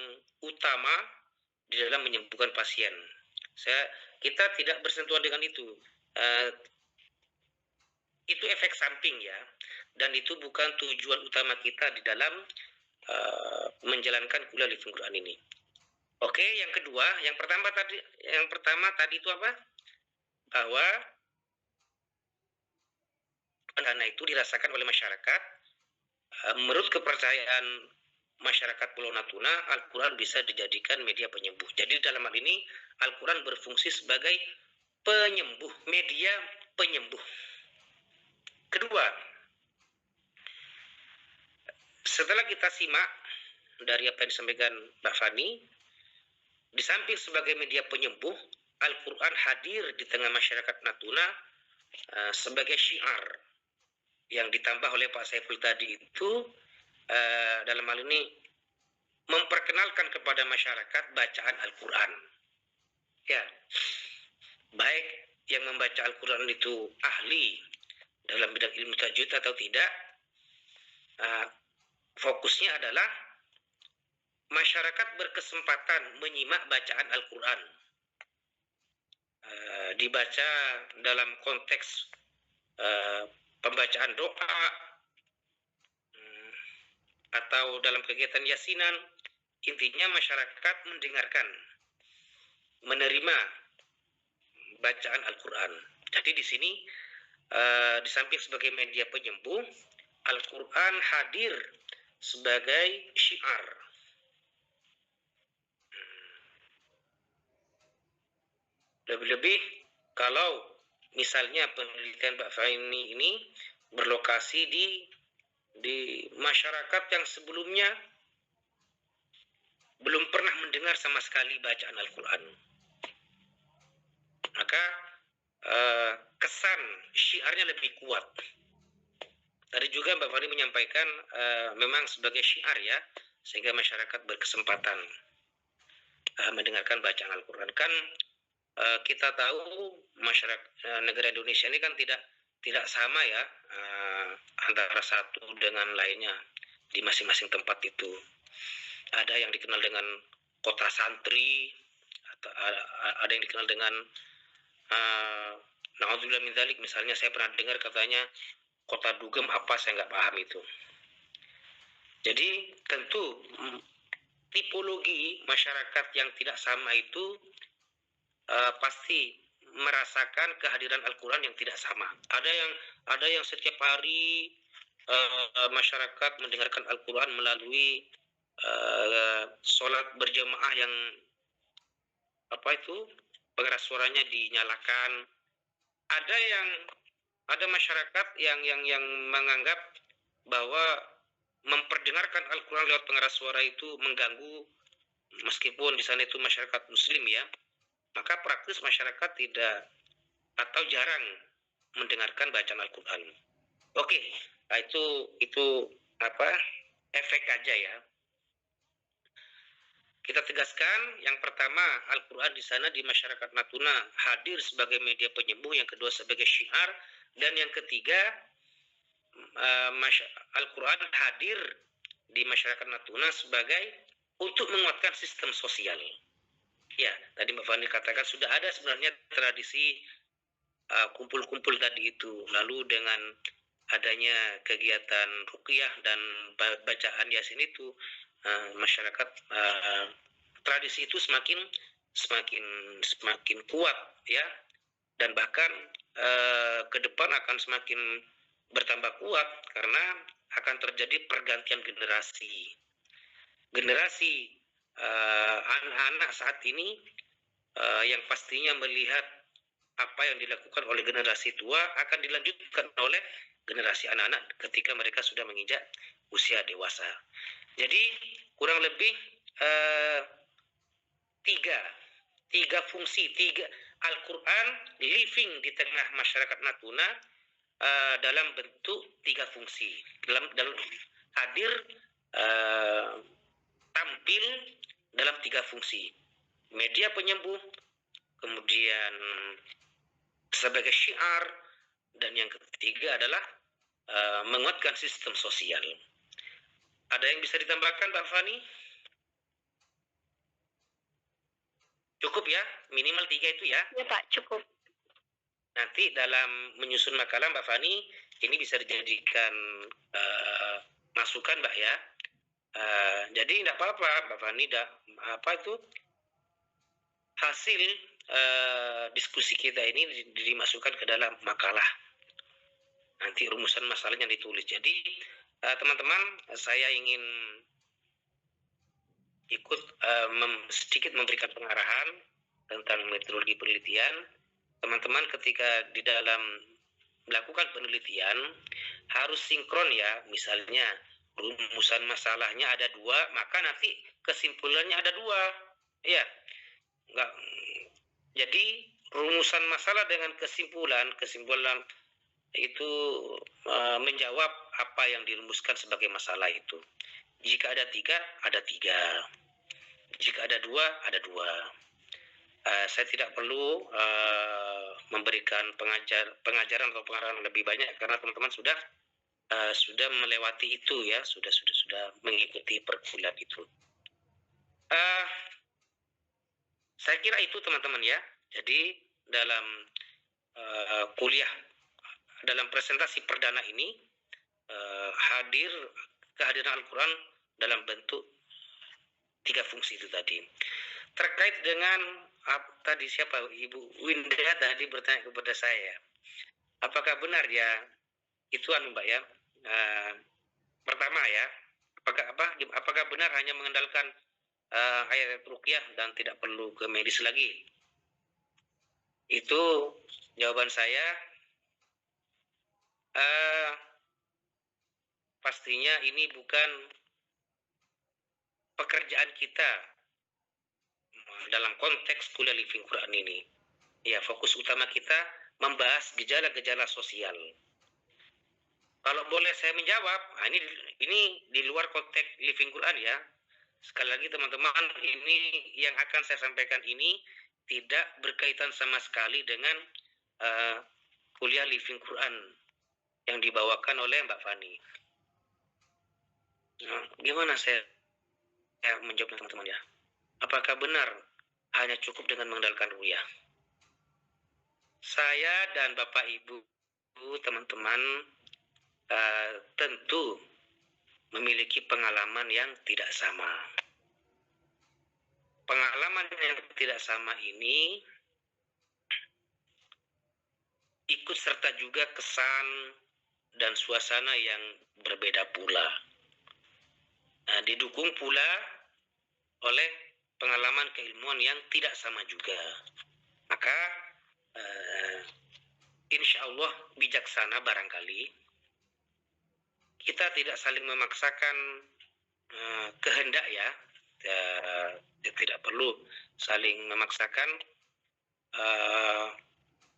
A: utama di dalam menyembuhkan pasien? Kita tidak bersentuhan dengan itu. Itu efek samping ya, dan itu bukan tujuan utama kita di dalam menjalankan kuliah living Quran ini. Oke, yang kedua, yang pertama tadi itu apa? Bahwa dana itu dirasakan oleh masyarakat. Menurut kepercayaan masyarakat Pulau Natuna, Al-Quran bisa dijadikan media penyembuh. Jadi dalam hal ini Al-Quran berfungsi sebagai penyembuh, media penyembuh. Kedua, setelah kita simak dari apa yang disampaikan Mbak Fani, di samping sebagai media penyembuh, Al-Quran hadir di tengah masyarakat Natuna sebagai syiar yang ditambah oleh Pak Saiful tadi itu, dalam hal ini memperkenalkan kepada masyarakat bacaan Al-Quran. Ya, baik yang membaca Al-Quran itu ahli dalam bidang ilmu tajwid atau tidak, fokusnya adalah masyarakat berkesempatan menyimak bacaan Al-Quran. Dibaca dalam konteks pembacaan doa atau dalam kegiatan yasinan. Intinya masyarakat mendengarkan, menerima bacaan Al-Quran. Jadi di sini di samping sebagai media penyembuh, Al-Quran hadir sebagai syiar. Lebih-lebih kalau misalnya penelitian Mbak Fani ini berlokasi di masyarakat yang sebelumnya belum pernah mendengar sama sekali bacaan Al-Quran, maka kesan syiarnya lebih kuat. Tadi juga Mbak Fani menyampaikan memang sebagai syiar ya, sehingga masyarakat berkesempatan mendengarkan bacaan Al-Quran. Kan kita tahu masyarakat negara Indonesia ini kan tidak sama ya, antara satu dengan lainnya di masing-masing tempat itu. Ada yang dikenal dengan kota santri, atau ada yang dikenal dengan na'udzubillah min dzalik, misalnya saya pernah dengar katanya kota dugem apa, saya nggak paham itu. Jadi tentu tipologi masyarakat yang tidak sama itu pasti merasakan kehadiran Al-Quran yang tidak sama. Ada yang setiap hari masyarakat mendengarkan Al-Quran melalui sholat berjamaah yang pengeras suaranya dinyalakan. Ada masyarakat yang menganggap bahwa memperdengarkan Al-Quran lewat pengeras suara itu mengganggu, meskipun di sana itu masyarakat Muslim ya. Maka praktis masyarakat tidak atau jarang mendengarkan bacaan Al-Quran. Oke, nah itu efek aja ya. Kita tegaskan, yang pertama Al-Quran di sana di masyarakat Natuna hadir sebagai media penyembuh, yang kedua sebagai syiar, dan yang ketiga Al-Quran hadir di masyarakat Natuna sebagai untuk menguatkan sistem sosial. Ya, tadi Mbak Fani katakan sudah ada sebenarnya tradisi kumpul-kumpul tadi itu. Lalu dengan adanya kegiatan ruqyah dan bacaan yasin itu, masyarakat tradisi itu semakin semakin semakin kuat ya, dan bahkan ke depan akan semakin bertambah kuat karena akan terjadi pergantian generasi. Generasi anak-anak saat ini yang pastinya melihat apa yang dilakukan oleh generasi tua akan dilanjutkan oleh generasi anak-anak ketika mereka sudah menginjak usia dewasa. Jadi kurang lebih eh, tiga fungsi, Al-Quran living di tengah masyarakat Natuna dalam bentuk tiga fungsi, dalam hadir, tampil dalam tiga fungsi: media penyembuh, kemudian sebagai syiar, dan yang ketiga adalah menguatkan sistem sosial. Ada yang bisa ditambahkan, Mbak Fani? Cukup ya, minimal tiga itu ya.
B: Ya Pak, cukup.
A: Nanti dalam menyusun makalah Mbak Fani, ini bisa dijadikan masukan Mbak ya. Jadi tidak apa-apa Mbak Fani, hasil diskusi kita ini dimasukkan ke dalam makalah. Nanti rumusan masalahnya ditulis. Jadi teman-teman, saya ingin ikut sedikit memberikan pengarahan tentang metodologi penelitian. Teman-teman ketika di dalam melakukan penelitian harus sinkron ya. Misalnya rumusan masalahnya ada 2, maka nanti kesimpulannya ada 2. Ya, enggak. Jadi rumusan masalah dengan kesimpulan itu menjawab apa yang dirumuskan sebagai masalah itu. Jika ada 3, ada 3. Jika ada 2, ada 2. Saya tidak perlu memberikan pengajaran atau pengarahan lebih banyak karena teman-teman sudah melewati itu ya, sudah mengikuti perkuliahan itu. Saya kira itu teman-teman ya. Jadi dalam kuliah, dalam presentasi perdana ini kehadiran Al-Quran dalam bentuk 3 fungsi itu tadi. Terkait dengan tadi siapa Ibu Winda tadi bertanya kepada saya, apakah benar ya itu Mbak ya? Pertama ya, apakah benar hanya mengandalkan ayat ruqyah dan tidak perlu ke medis lagi? Itu jawaban saya pastinya ini bukan pekerjaan kita dalam konteks kuliah living Quran ini. Ya, fokus utama kita membahas gejala-gejala sosial. Kalau boleh saya menjawab, ini di luar konteks living Quran ya. Sekali lagi teman-teman, ini yang akan saya sampaikan ini tidak berkaitan sama sekali dengan kuliah living Quran yang dibawakan oleh Mbak Fani. Nah, gimana saya menjawab teman-teman ya? Apakah benar hanya cukup dengan mengandalkan ruqyah? Saya dan Bapak Ibu, teman-teman, tentu memiliki pengalaman yang tidak sama. Pengalaman yang tidak sama ini ikut serta juga kesan dan suasana yang berbeda pula. Didukung pula oleh pengalaman keilmuan yang tidak sama juga. Maka insya Allah bijaksana barangkali kita tidak saling memaksakan kehendak ya. Tidak perlu saling memaksakan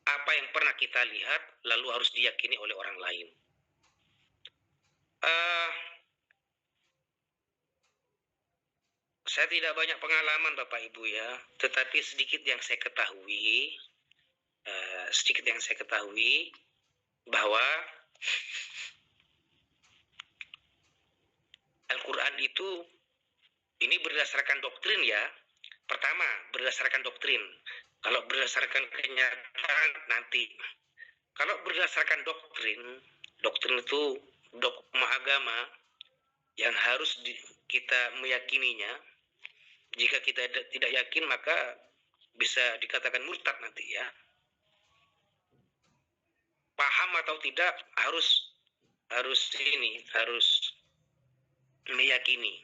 A: apa yang pernah kita lihat lalu harus diyakini oleh orang lain. Saya tidak banyak pengalaman Bapak Ibu ya, tetapi sedikit yang saya ketahui bahwa Al-Quran itu ini berdasarkan doktrin ya, Pertama, berdasarkan doktrin. Kalau berdasarkan kenyataan nanti. Kalau berdasarkan doktrin, doktrin itu dogma agama yang harus kita meyakininya. Jika kita tidak yakin, maka bisa dikatakan murtad nanti ya. Paham atau tidak harus meyakini.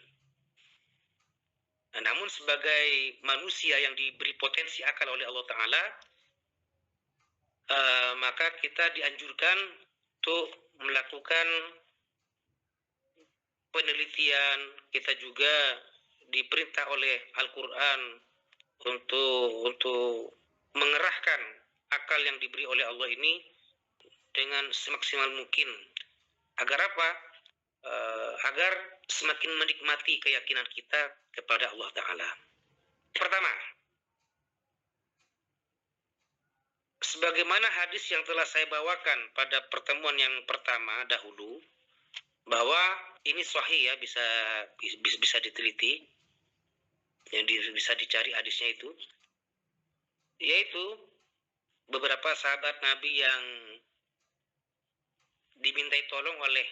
A: Nah, namun sebagai manusia yang diberi potensi akal oleh Allah Ta'ala, maka kita dianjurkan untuk melakukan penelitian. Kita juga diperintah oleh Al-Quran untuk mengerahkan akal yang diberi oleh Allah ini dengan semaksimal mungkin. Agar apa? Agar semakin menikmati keyakinan kita kepada Allah Ta'ala. Pertama, sebagaimana hadis yang telah saya bawakan pada pertemuan yang pertama dahulu, bahwa ini sahih ya, bisa diteliti, yang bisa dicari hadisnya itu, yaitu beberapa sahabat Nabi yang dimintai tolong oleh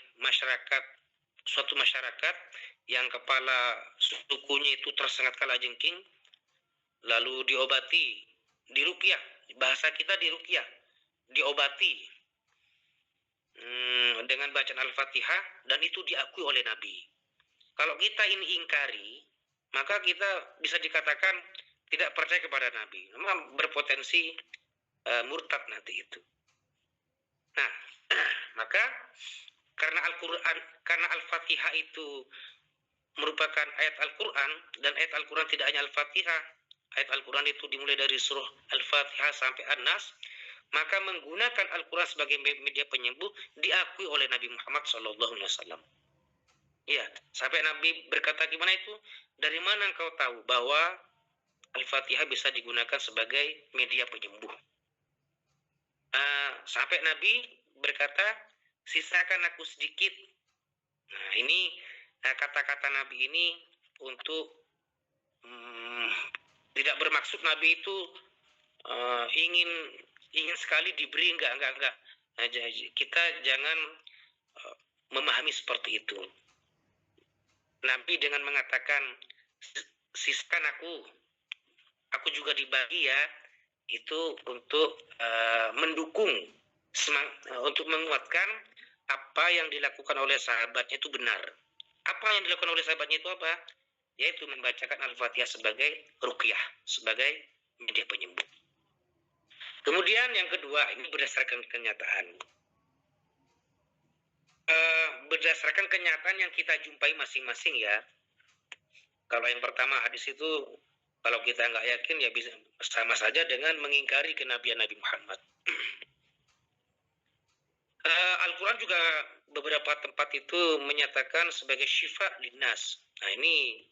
A: suatu masyarakat yang kepala sukunya itu tersengat kalajengking, lalu diobati, diruqyah, bahasa kita diruqyah, diobati dengan bacaan Al-Fatihah, dan itu diakui oleh Nabi. Kalau kita ini ingkari, maka kita bisa dikatakan tidak percaya kepada Nabi. Memang berpotensi murtad nanti itu. Nah, maka karena Al-Quran, karena Al-Fatihah itu merupakan ayat Al-Quran, dan ayat Al-Quran tidak hanya Al-Fatihah, ayat Al-Quran itu dimulai dari surah Al-Fatihah sampai An-Nas, maka menggunakan Al-Quran sebagai media penyembuh diakui oleh Nabi Muhammad SAW. Ya, sampai Nabi berkata gimana itu? Dari mana engkau tahu bahwa Al-Fatihah bisa digunakan sebagai media penyembuh? Sampai Nabi berkata, sisakan aku sedikit. Nah, ini kata-kata Nabi ini untuk tidak bermaksud Nabi itu ingin sekali diberi, enggak. Nah, kita jangan memahami seperti itu. Nabi dengan mengatakan sisakan aku juga dibagi ya, itu untuk mendukung, untuk menguatkan apa yang dilakukan oleh sahabatnya itu benar. Apa yang dilakukan oleh sahabatnya itu apa? Yaitu membacakan Al-Fatihah sebagai ruqyah, sebagai media penyembuh. Kemudian yang kedua, ini berdasarkan kenyataan. Berdasarkan kenyataan yang kita jumpai masing-masing ya. Kalau yang pertama hadis itu, kalau kita nggak yakin ya bisa sama saja dengan mengingkari kenabian Nabi Muhammad. Al-Quran juga beberapa tempat itu menyatakan sebagai syifa linnas. Nah, ini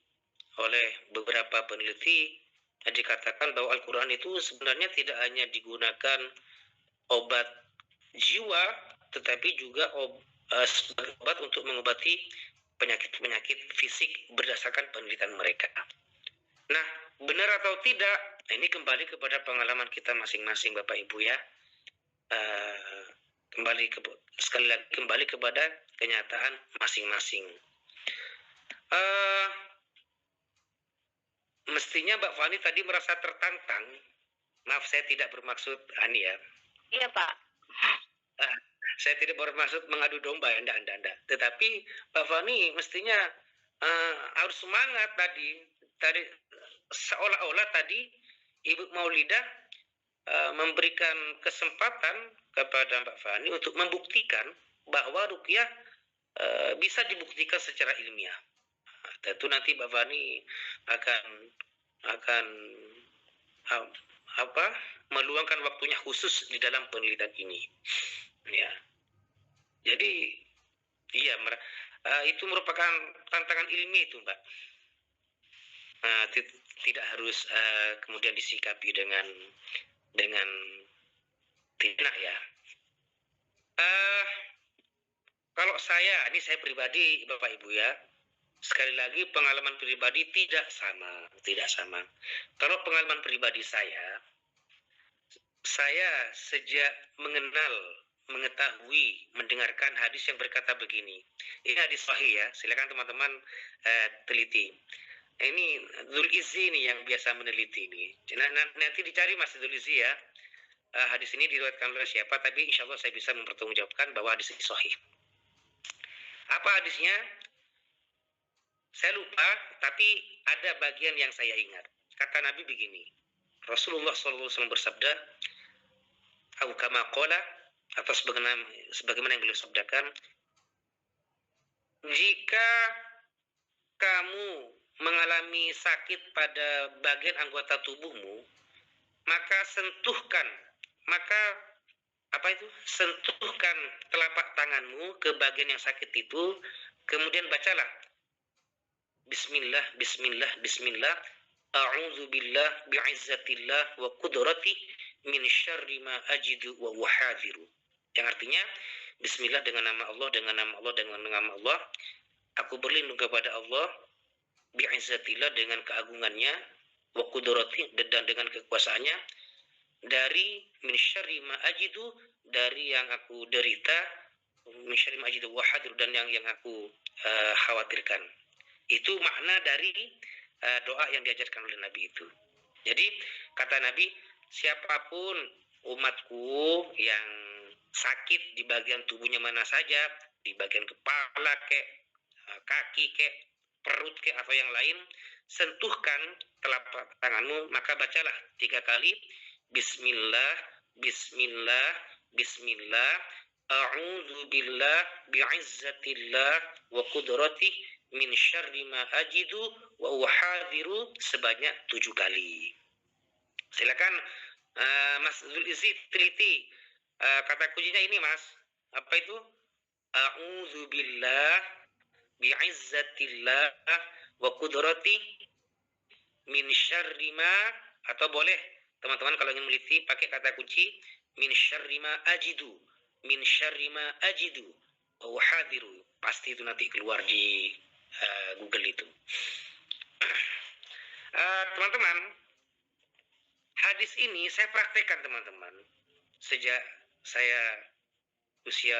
A: oleh beberapa peneliti dikatakan bahwa Al-Quran itu sebenarnya tidak hanya digunakan obat jiwa, tetapi juga sebagai obat untuk mengobati penyakit-penyakit fisik berdasarkan penelitian mereka. Nah, benar atau tidak, ini kembali kepada pengalaman kita masing-masing Bapak Ibu ya. Sekali lagi kembali kepada kenyataan masing-masing. Mestinya Mbak Fani tadi merasa tertantang. Maaf, saya tidak bermaksud Ani ya.
B: Iya Pak.
A: Saya tidak bermaksud mengadu domba ya, enggak. Tetapi Mbak Fani mestinya harus semangat tadi seolah-olah tadi Ibu Maulidah memberikan kesempatan kepada Mbak Fani untuk membuktikan bahwa ruqyah bisa dibuktikan secara ilmiah. Tentu nanti Mbak Fani akan meluangkan waktunya khusus di dalam penelitian ini. Ya. Jadi iya, itu merupakan tantangan ilmiah itu, Mbak. Tidak harus kemudian disikapi dengan tidak ya. Kalau saya pribadi Bapak Ibu ya, Sekali lagi, pengalaman pribadi tidak sama. Kalau pengalaman pribadi saya sejak mengetahui, mendengarkan hadis yang berkata begini. Ini hadis sahih ya, silakan teman-teman teliti. Ini Dzul Izzi ini yang biasa meneliti ini. Nanti dicari Mas Dzul Izzi ya. Hadis ini diriwayatkan oleh siapa, tapi insya Allah saya bisa mempertanggungjawabkan bahwa hadis ini sahih. Apa hadisnya? Saya lupa, tapi ada bagian yang saya ingat. Kata Nabi begini, Rasulullah SAW bersabda, "Au kama qala," atau sebagaimana yang beliau sabdakan, jika kamu mengalami sakit pada bagian anggota tubuhmu, maka sentuhkan telapak tanganmu ke bagian yang sakit itu, kemudian bacalah Bismillah, Bismillah, Bismillah, A'udzu billah bi'izzatillah wa qudrati min syarri ma ajidu wa uhadhiru. Yang artinya, Bismillah, dengan nama Allah, dengan nama Allah, dengan nama Allah, aku berlindung kepada Allah, bi'izzatillah, dengan keagungannya, wa qudrati, dan dengan kekuasaannya, dari min syarri ma ajidu, dari yang aku derita, min syarri ma ajidu wa uhadhiru, dan yang aku khawatirkan. Itu makna dari doa yang diajarkan oleh Nabi itu. Jadi kata Nabi, siapapun umatku yang sakit di bagian tubuhnya mana saja, di bagian kepala kek, kaki kek, perut kek, atau yang lain, sentuhkan telapak tanganmu, maka bacalah 3 kali Bismillah, Bismillah, Bismillah, A'udzu billah bi'izzatillah wa qudrati min syarri ma ajidu wa uhadhiru, sebanyak 7 kali. Silakan Mas Dzul Izzi teliti kata kuncinya ini, Mas. Apa itu? A'udzu billah bi'izzatillah wa qudrati min syarri ma, atau boleh teman-teman kalau ingin meliti pakai kata kunci min syarri ma ajidu, min syarri ma ajidu wa uhadhiru. Pasti itu nanti keluar di Google itu. Teman-teman, hadis ini saya praktekkan teman-teman sejak saya usia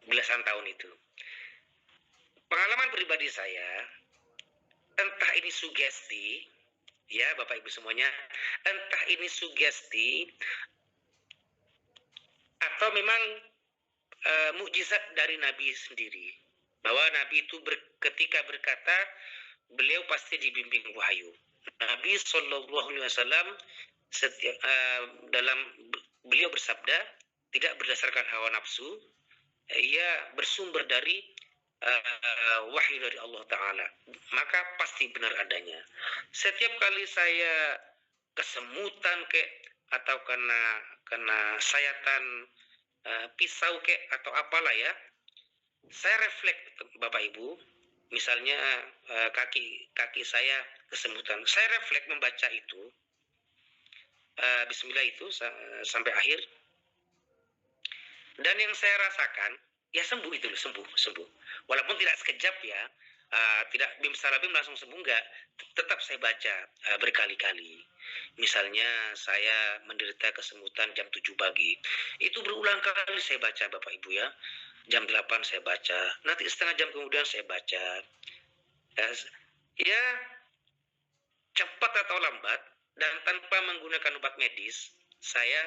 A: belasan tahun itu. Pengalaman pribadi saya, entah ini sugesti, ya Bapak Ibu semuanya, entah ini sugesti atau memang mukjizat dari Nabi sendiri, bahwa Nabi itu ketika berkata, beliau pasti dibimbing wahyu. Nabi Shallallahu Alaihi Wasallam dalam beliau bersabda, tidak berdasarkan hawa nafsu, ia bersumber dari wahyu dari Allah Ta'ala, maka pasti benar adanya. Setiap kali saya kesemutan atau kena sayatan pisau atau apalah ya, saya refleks Bapak Ibu, misalnya kaki saya kesemutan, saya refleks membaca itu Bismillah itu sampai akhir, dan yang saya rasakan ya sembuh itu loh, sembuh. Walaupun tidak sekejap ya, tidak bim salabim langsung sembuh, enggak, tetap saya baca berkali-kali. Misalnya saya menderita kesemutan jam 7 pagi, itu berulang kali saya baca Bapak Ibu ya. Jam 8 saya baca, nanti setengah jam kemudian saya baca. Ya cepat atau lambat dan tanpa menggunakan obat medis, saya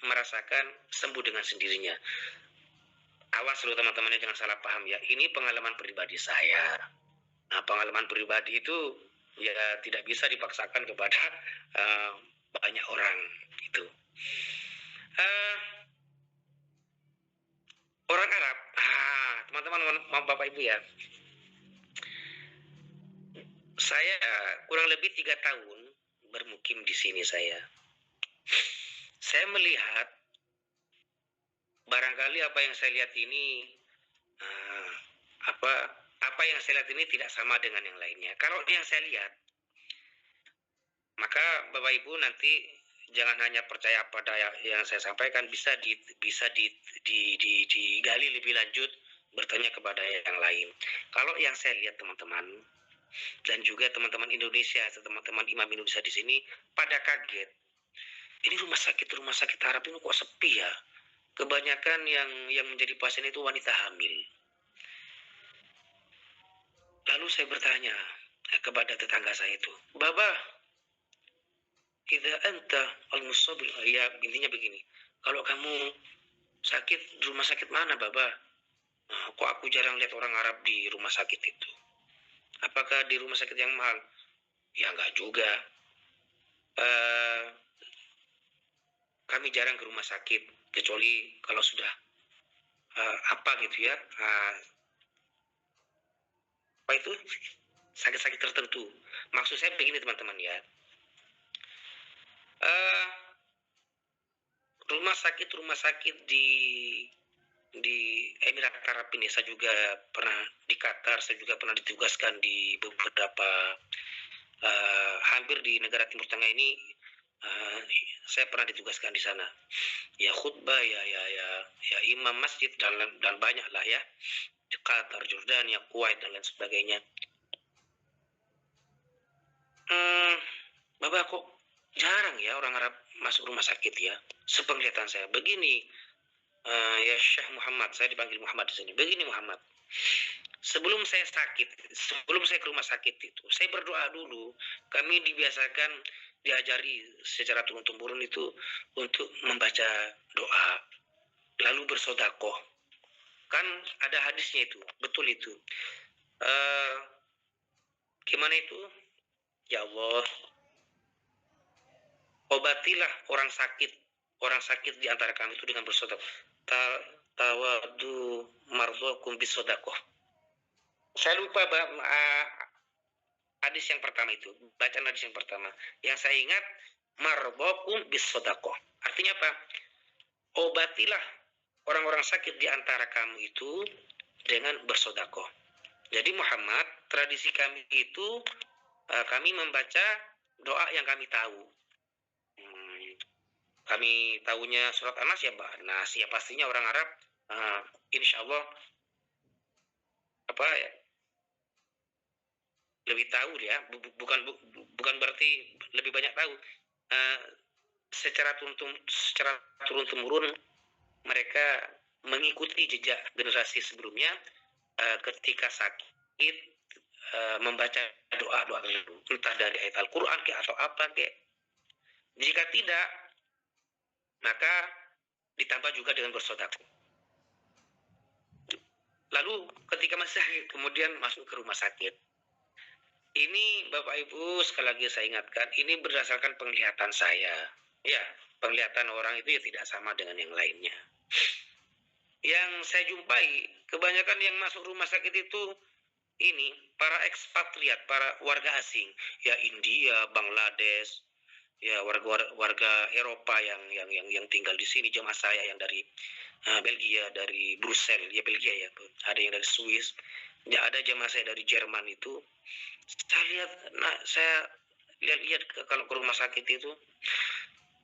A: merasakan sembuh dengan sendirinya. Awas loh teman-teman, jangan salah paham ya, ini pengalaman pribadi saya. Nah, pengalaman pribadi itu ya tidak bisa dipaksakan kepada banyak orang itu. Orang Arab, teman-teman, Bapak Ibu ya, saya kurang lebih 3 tahun bermukim di sini. Saya melihat barangkali apa yang saya lihat ini apa yang saya lihat ini tidak sama dengan yang lainnya. Kalau yang saya lihat, maka Bapak Ibu nanti jangan hanya percaya pada yang saya sampaikan, bisa digali lebih lanjut bertanya kepada yang lain. Kalau yang saya lihat teman-teman, dan juga teman-teman Indonesia atau teman-teman imam Indonesia di sini pada kaget. Ini rumah sakit Arab ini kok sepi ya? Kebanyakan yang menjadi pasien itu wanita hamil. Lalu saya bertanya kepada tetangga saya itu, Baba, idza anta al-musabil, ya intinya begini, kalau kamu sakit di rumah sakit mana Baba? Kok aku jarang lihat orang Arab di rumah sakit itu? Apakah di rumah sakit yang mahal? Ya enggak juga. Kami jarang ke rumah sakit kecuali kalau sudah apa gitu ya, apa itu sakit-sakit tertentu. Maksud saya begini teman-teman ya, rumah sakit di Emirat Arab ini, saya juga pernah di Qatar, saya juga pernah ditugaskan di beberapa hampir di negara Timur Tengah ini. Saya pernah ditugaskan di sana. Ya khutbah, ya imam masjid dan banyak lah ya. Di Qatar, Jordania, Kuwait dan lain sebagainya. Bapak kok jarang ya orang Arab masuk rumah sakit ya? Sepenglihatan saya begini, ya Syekh Muhammad, saya dipanggil Muhammad di sini. Begini Muhammad, sebelum saya ke rumah sakit itu, saya berdoa dulu. Kami dibiasakan, diajari secara turun-temurun itu untuk membaca doa, lalu bersodakoh. Kan ada hadisnya itu, betul itu. Gimana itu? Ya Allah, obatilah orang sakit di antara kami itu dengan bersodakoh. Tawadu marzukum bisodakoh. Saya lupa hadis yang pertama itu, bacaan hadis yang pertama. Yang saya ingat, marzukum bisodakoh. Artinya apa? Obatilah orang-orang sakit di antara kamu itu dengan bersodakoh. Jadi Muhammad, tradisi kami itu, kami membaca doa yang kami tahu. Kami tahunya surat An-Nas ya, Nas ya, pastinya orang Arab insya Allah apa ya, lebih tahu ya, bukan berarti lebih banyak tahu. Secara turun-temurun mereka mengikuti jejak generasi sebelumnya, ketika sakit membaca doa-doa dulu, entah dari ayat Al-Quran atau apa ke. Jika tidak, maka ditambah juga dengan bersodakoh. Lalu ketika masih sakit, kemudian masuk ke rumah sakit. Ini Bapak Ibu, sekali lagi saya ingatkan, ini berdasarkan penglihatan saya. Ya, penglihatan orang itu ya tidak sama dengan yang lainnya. Yang saya jumpai, kebanyakan yang masuk rumah sakit itu ini para ekspatriat, para warga asing, ya India, Bangladesh, ya warga Eropa yang tinggal di sini, jemaah saya yang dari Belgia, dari Brussels, ya Belgia ya, ada yang dari Swiss, ya ada jemaah saya dari Jerman itu. Saya lihat kalau ke rumah sakit itu,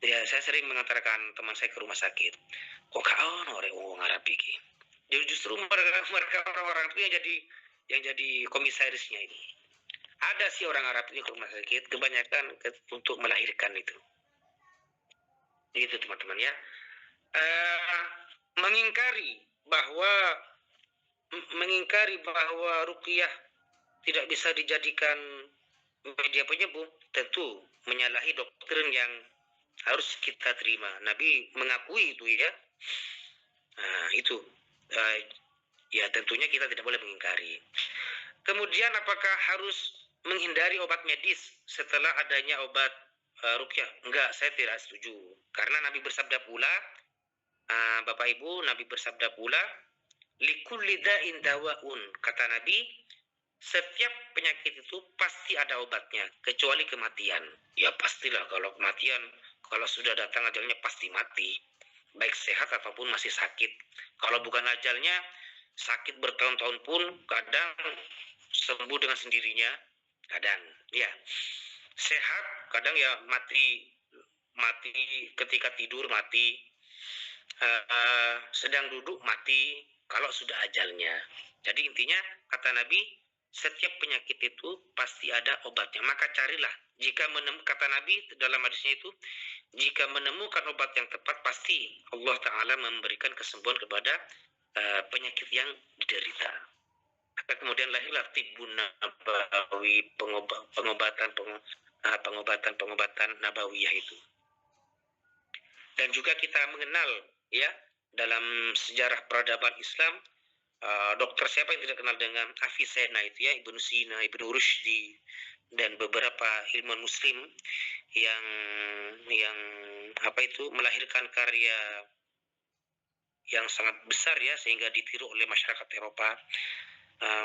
A: ya saya sering mengantarkan teman saya ke rumah sakit. Kok orang Arab iki? Jadi justru mereka orang-orang itu yang jadi komisarisnya ini. Ada sih orang Arab ini ke rumah sakit, kebanyakan untuk melahirkan itu. Itu teman-teman ya. Mengingkari bahwa ruqyah tidak bisa dijadikan media penyembuh, tentu menyalahi doktrin yang harus kita terima. Nabi mengakui itu ya. Itu ya tentunya kita tidak boleh mengingkari. Kemudian apakah harus menghindari obat medis setelah adanya obat ruqyah? Enggak, saya tidak setuju. Karena Nabi bersabda pula, Bapak Ibu, Nabi bersabda pula, likulli da'in dawaun. Kata Nabi, setiap penyakit itu pasti ada obatnya, kecuali kematian. Ya pastilah, kalau kematian, kalau sudah datang ajalnya pasti mati, baik sehat ataupun masih sakit. Kalau bukan ajalnya, sakit bertahun-tahun pun kadang sembuh dengan sendirinya, kadang ya sehat, kadang ya mati ketika tidur mati. sedang duduk mati kalau sudah ajalnya. Jadi intinya kata Nabi, setiap penyakit itu pasti ada obatnya. Maka carilah. Jika kata Nabi dalam hadisnya itu, jika menemukan obat yang tepat, pasti Allah Ta'ala memberikan kesembuhan kepada penyakit yang diderita. Maka kemudian lahirlah tibbun nabawi, pengobatan nabawiyah itu. Dan juga kita mengenal ya dalam sejarah peradaban Islam, dokter siapa yang tidak kenal dengan Avicenna itu ya, Ibnu Sina, Ibnu Rushdi, dan beberapa ilmuwan muslim yang melahirkan karya yang sangat besar ya, sehingga ditiru oleh masyarakat Eropa.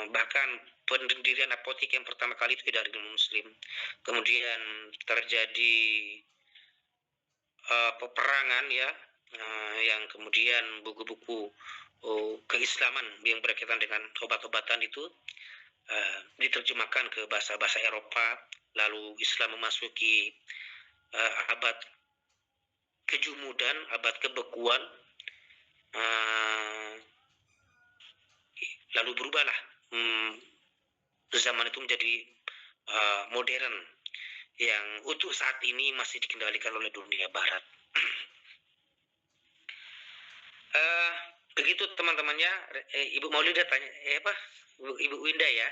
A: Bahkan pendirian apotek yang pertama kali itu dari ilmu muslim. Kemudian terjadi peperangan ya, yang kemudian buku-buku keislaman yang berkaitan dengan obat-obatan itu diterjemahkan ke bahasa-bahasa Eropa. Lalu Islam memasuki abad kejumudan, abad kebekuan, lalu berubahlah zaman itu menjadi modern yang untuk saat ini masih dikendalikan oleh dunia barat. Begitu teman-temannya. Ibu Maulida tanya Ibu Winda ya.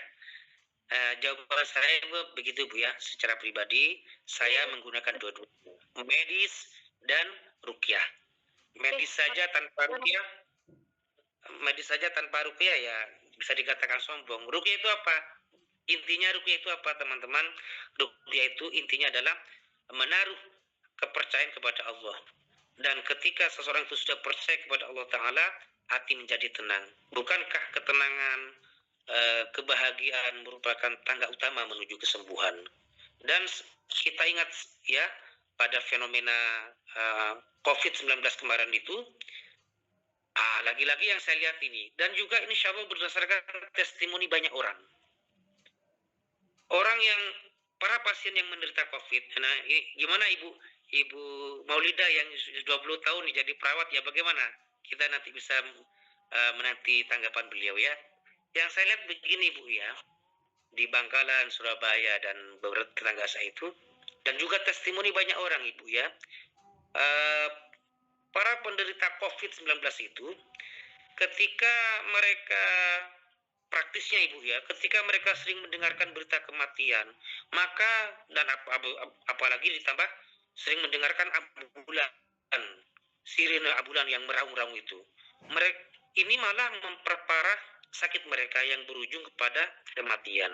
A: Jawaban saya begitu Bu ya. Secara pribadi saya menggunakan dua-duanya, medis dan ruqyah. Medis saja tanpa ruqyah ya bisa dikatakan sombong. Ruqyah itu apa? Intinya ruqyah itu apa teman-teman? Ruqyah itu intinya adalah menaruh kepercayaan kepada Allah. Dan ketika seseorang itu sudah percaya kepada Allah Ta'ala, hati menjadi tenang. Bukankah ketenangan, kebahagiaan merupakan tangga utama menuju kesembuhan? Dan kita ingat ya, pada fenomena COVID-19 kemarin itu, lagi-lagi yang saya lihat ini, dan juga insya Allah berdasarkan testimoni banyak orang yang para pasien yang menderita COVID. Nah, gimana Ibu Maulida yang sudah 20 tahun jadi perawat ya, bagaimana kita nanti bisa menanti tanggapan beliau ya. Yang saya lihat begini Bu ya, di Bangkalan, Surabaya dan beberapa tetangga saya itu, dan juga testimoni banyak orang Ibu ya, para penderita COVID-19 itu ketika mereka praktisnya Ibu ya, ketika mereka sering mendengarkan berita kematian, maka dan apalagi ditambah sering mendengarkan ambulan, sirine ambulan yang meraung-raung itu, mereka ini malah memperparah sakit mereka yang berujung kepada kematian.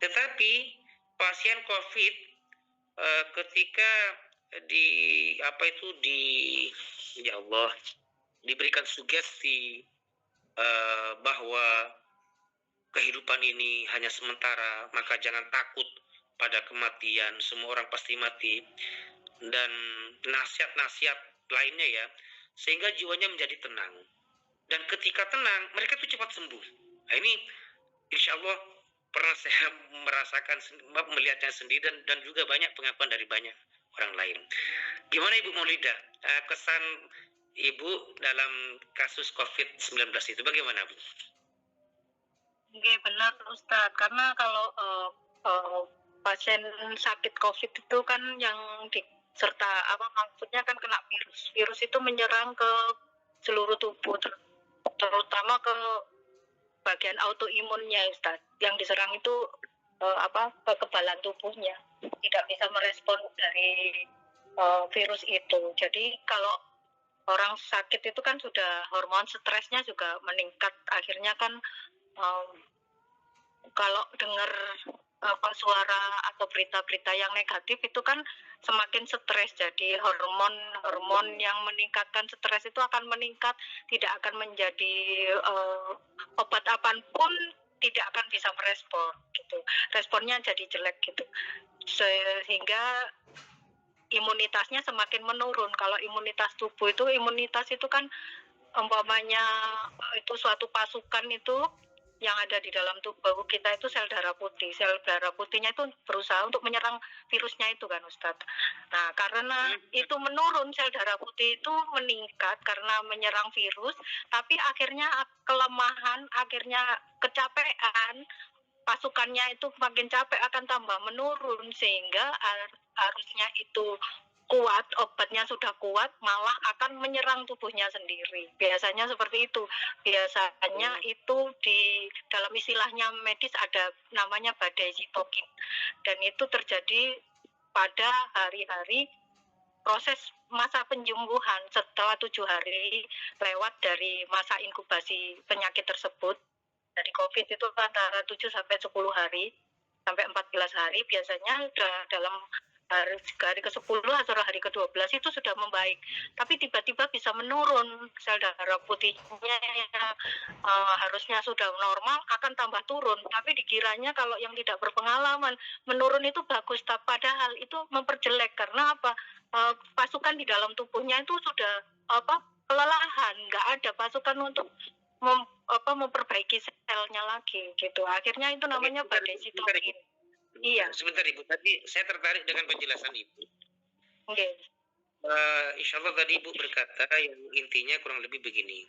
A: Tetapi pasien COVID ketika diberikan sugesti bahwa kehidupan ini hanya sementara, maka jangan takut pada kematian, semua orang pasti mati, dan nasihat-nasihat lainnya ya, sehingga jiwanya menjadi tenang. Dan ketika tenang, mereka itu cepat sembuh. Nah, ini insya Allah pernah saya merasakan, melihatnya sendiri, dan juga banyak pengakuan dari banyak orang lain. Gimana Ibu Maulida, kesan Ibu dalam kasus COVID-19 itu bagaimana Bu?
E: Oke, benar Ustadz, karena kalau pasien sakit COVID itu kan yang maksudnya kan kena virus itu menyerang ke seluruh tubuh, terutama ke bagian autoimunnya Ustadz. Yang diserang itu kekebalan tubuhnya, tidak bisa merespon dari virus itu. Jadi kalau orang sakit itu kan sudah hormon stresnya juga meningkat, akhirnya kan kalau dengar suara atau berita-berita yang negatif itu kan semakin stres. Jadi hormon yang meningkatkan stres itu akan meningkat, tidak akan menjadi obat apapun tidak akan bisa merespon gitu. Responnya jadi jelek gitu. Sehingga imunitasnya semakin menurun. Kalau imunitas tubuh itu kan umpamanya itu suatu pasukan itu yang ada di dalam tubuh kita itu sel darah putih. Sel darah putihnya itu berusaha untuk menyerang virusnya itu kan Ustadz. Nah karena itu menurun, sel darah putih itu meningkat karena menyerang virus, tapi akhirnya kelemahan, akhirnya kecapean, pasukannya itu makin capek akan tambah menurun, sehingga harusnya itu kuat, obatnya sudah kuat, malah akan menyerang tubuhnya sendiri. Biasanya seperti itu. Biasanya itu di dalam istilahnya medis ada namanya badai sitokin. Dan itu terjadi pada hari-hari proses masa penyembuhan setelah 7 hari lewat dari masa inkubasi penyakit tersebut. Dari COVID itu antara 7 sampai 10 hari sampai 14 hari, biasanya sudah dalam hari ke-10 atau hari ke-12 itu sudah membaik, tapi tiba-tiba bisa menurun sel darah putihnya yang harusnya sudah normal akan tambah turun, tapi dikiranya kalau yang tidak berpengalaman menurun itu bagus, padahal itu memperjelek. Karena apa? Pasukan di dalam tubuhnya itu sudah kelelahan, nggak ada pasukan untuk memperbaiki selnya lagi gitu. Akhirnya itu namanya badai sitokin. Iya.
A: Sebentar Ibu, tadi saya tertarik dengan penjelasan Ibu.
E: Oke.
A: Insya Allah tadi Ibu berkata yang intinya kurang lebih begini.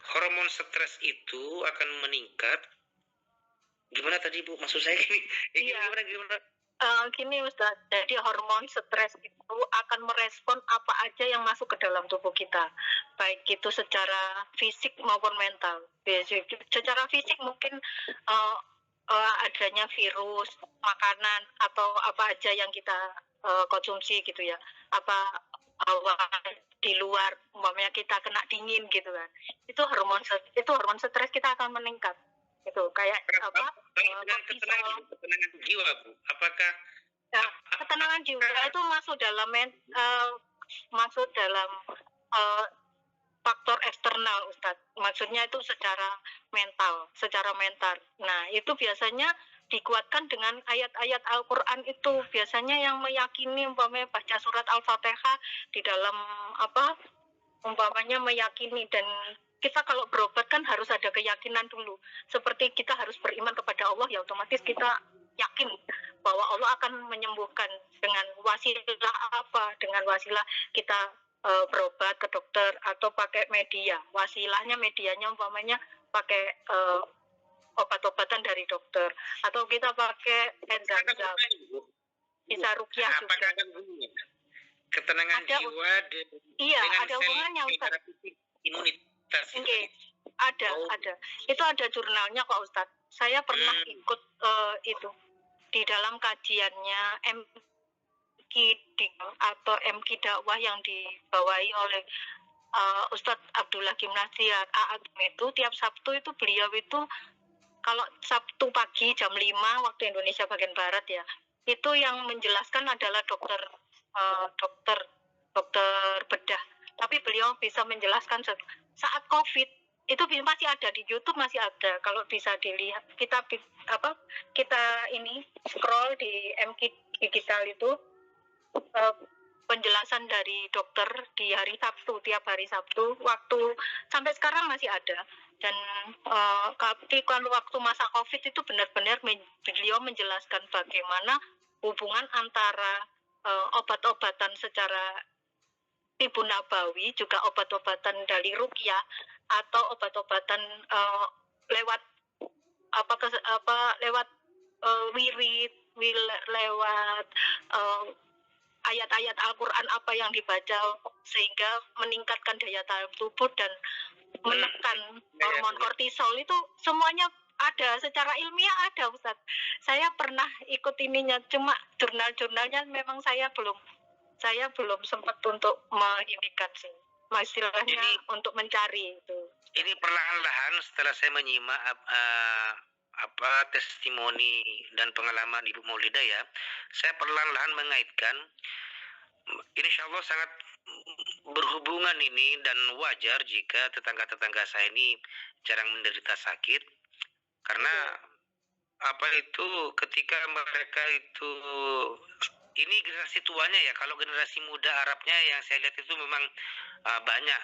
A: Hormon stres itu akan meningkat. Gimana tadi Ibu? Maksud saya gini.
E: Iya.
A: Gimana?
E: Gini Ustaz, jadi hormon stres itu akan merespon apa aja yang masuk ke dalam tubuh kita, baik itu secara fisik maupun mental. Secara fisik mungkin adanya virus, makanan atau apa aja yang kita konsumsi gitu ya, apa hawa di luar, umpamanya kita kena dingin gitu kan, itu hormon stres kita akan meningkat. Itu kayak
A: ketenangan jiwa Bu, apakah
E: ketenangan jiwa itu masuk dalam faktor eksternal Ustadz, maksudnya itu secara mental. Nah itu biasanya dikuatkan dengan ayat-ayat Al-Quran itu, biasanya yang meyakini umpamanya baca surat Al-Fatihah di dalam umpamanya meyakini. Dan kita kalau berobat kan harus ada keyakinan dulu, seperti kita harus beriman kepada Allah, ya otomatis kita yakin bahwa Allah akan menyembuhkan dengan wasilah apa, dengan wasilah kita berobat ke dokter atau pakai media. Medianya umpamanya pakai obat-obatan dari dokter, atau kita pakai enzim, bisa rukyah juga.
A: Apakah ada ketenangan jiwa dengan
E: ada hubungannya Ustaz.
A: Imunitas.
E: Ada. Itu ada jurnalnya kok Ustaz. Saya pernah ikut itu di dalam kajiannya atau MQ dakwah yang dibawahi oleh Ustadz Abdullah Gimnasiat itu tiap Sabtu itu beliau itu kalau Sabtu pagi jam 5 waktu Indonesia bagian Barat ya, itu yang menjelaskan adalah dokter bedah, tapi beliau bisa menjelaskan saat COVID itu masih ada di YouTube, masih ada, kalau bisa dilihat, kita ini scroll di MQ digital itu penjelasan dari dokter di hari Sabtu, tiap hari Sabtu waktu sampai sekarang masih ada. Dan kalau waktu masa COVID itu benar-benar beliau menjelaskan bagaimana hubungan antara obat-obatan secara tibu nabawi, juga obat-obatan dari rukyah atau obat-obatan lewat wirid, lewat ayat-ayat Al-Quran apa yang dibaca, sehingga meningkatkan daya tahan tubuh dan menekan hormon kortisol. Itu semuanya ada, secara ilmiah ada Ustaz. Saya pernah ikut ininya, cuma jurnal-jurnalnya memang saya belum sempat untuk menginikan sih, istilahnya untuk mencari itu.
A: Ini perlahan-lahan setelah saya menyimak testimoni dan pengalaman Ibu Maulidah ya, saya perlahan-lahan mengaitkan, insya Allah sangat berhubungan ini, dan wajar jika tetangga-tetangga saya ini jarang menderita sakit, karena ketika mereka itu, ini generasi tuanya ya, kalau generasi muda Arabnya yang saya lihat itu memang banyak,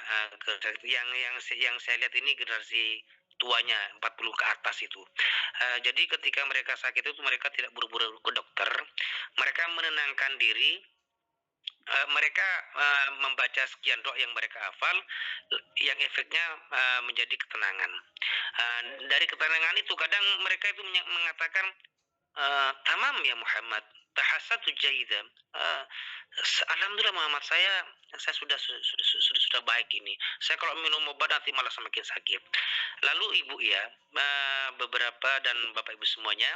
A: yang saya lihat ini generasi tuanya 40 ke atas itu. Jadi ketika mereka sakit itu mereka tidak buru-buru ke dokter, mereka menenangkan diri, mereka membaca sekian doa yang mereka hafal, yang efeknya menjadi ketenangan. Dari ketenangan itu kadang mereka itu mengatakan, tamam ya Muhammad, tahasatu jaidan. Alhamdulillah Muhammad, saya sudah baik ini. Saya kalau minum obat nanti malah semakin sakit. Lalu ibu ya, beberapa dan bapak ibu semuanya,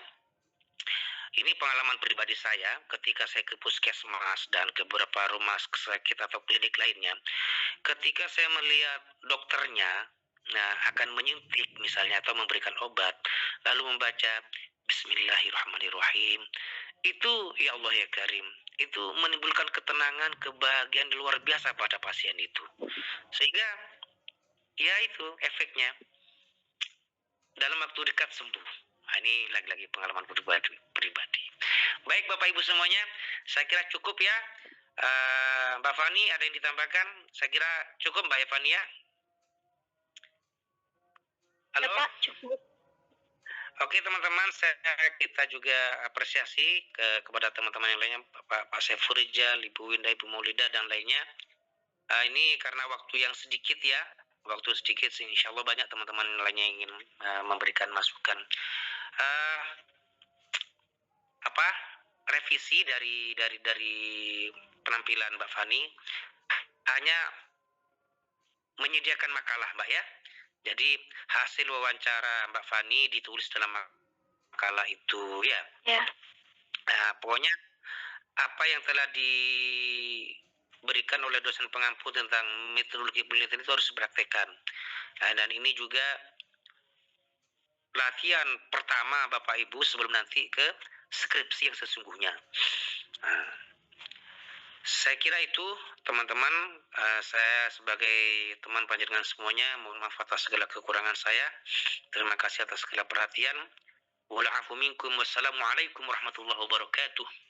A: ini pengalaman pribadi saya ketika saya ke puskesmas dan ke beberapa rumah sakit atau klinik lainnya. Ketika saya melihat dokternya akan menyuntik misalnya atau memberikan obat, lalu membaca Bismillahirrahmanirrahim, itu ya Allah ya Karim, itu menimbulkan ketenangan, kebahagiaan luar biasa pada pasien itu. Sehingga ya itu efeknya dalam waktu dekat sembuh. Ini lagi-lagi pengalaman pribadi. Baik Bapak Ibu semuanya, saya kira cukup ya. Mbak Fani ada yang ditambahkan? Saya kira cukup Mbak Fani ya. Halo.
B: Bapak, cukup.
A: Oke teman-teman, kita juga apresiasi kepada teman-teman yang lainnya, Pak Saiful Rijal, Ibu Winda, Ibu Maulida dan lainnya. Ini karena waktu yang sedikit ya, insya Allah banyak teman-teman lainnya yang ingin memberikan masukan. Revisi dari penampilan Mbak Fani hanya menyediakan makalah Mbak ya. Jadi hasil wawancara Mbak Fani ditulis dalam makalah itu ya.
B: Ya.
A: Pokoknya apa yang telah diberikan oleh dosen pengampu tentang metodologi penelitian itu harus dipraktekkan. Dan ini juga latihan pertama Bapak Ibu sebelum nanti ke skripsi yang sesungguhnya. Saya kira itu teman-teman, saya sebagai teman panjenengan semuanya mohon maaf atas segala kekurangan saya. Terima kasih atas segala perhatian. Wassalamualaikum warahmatullahi wabarakatuh.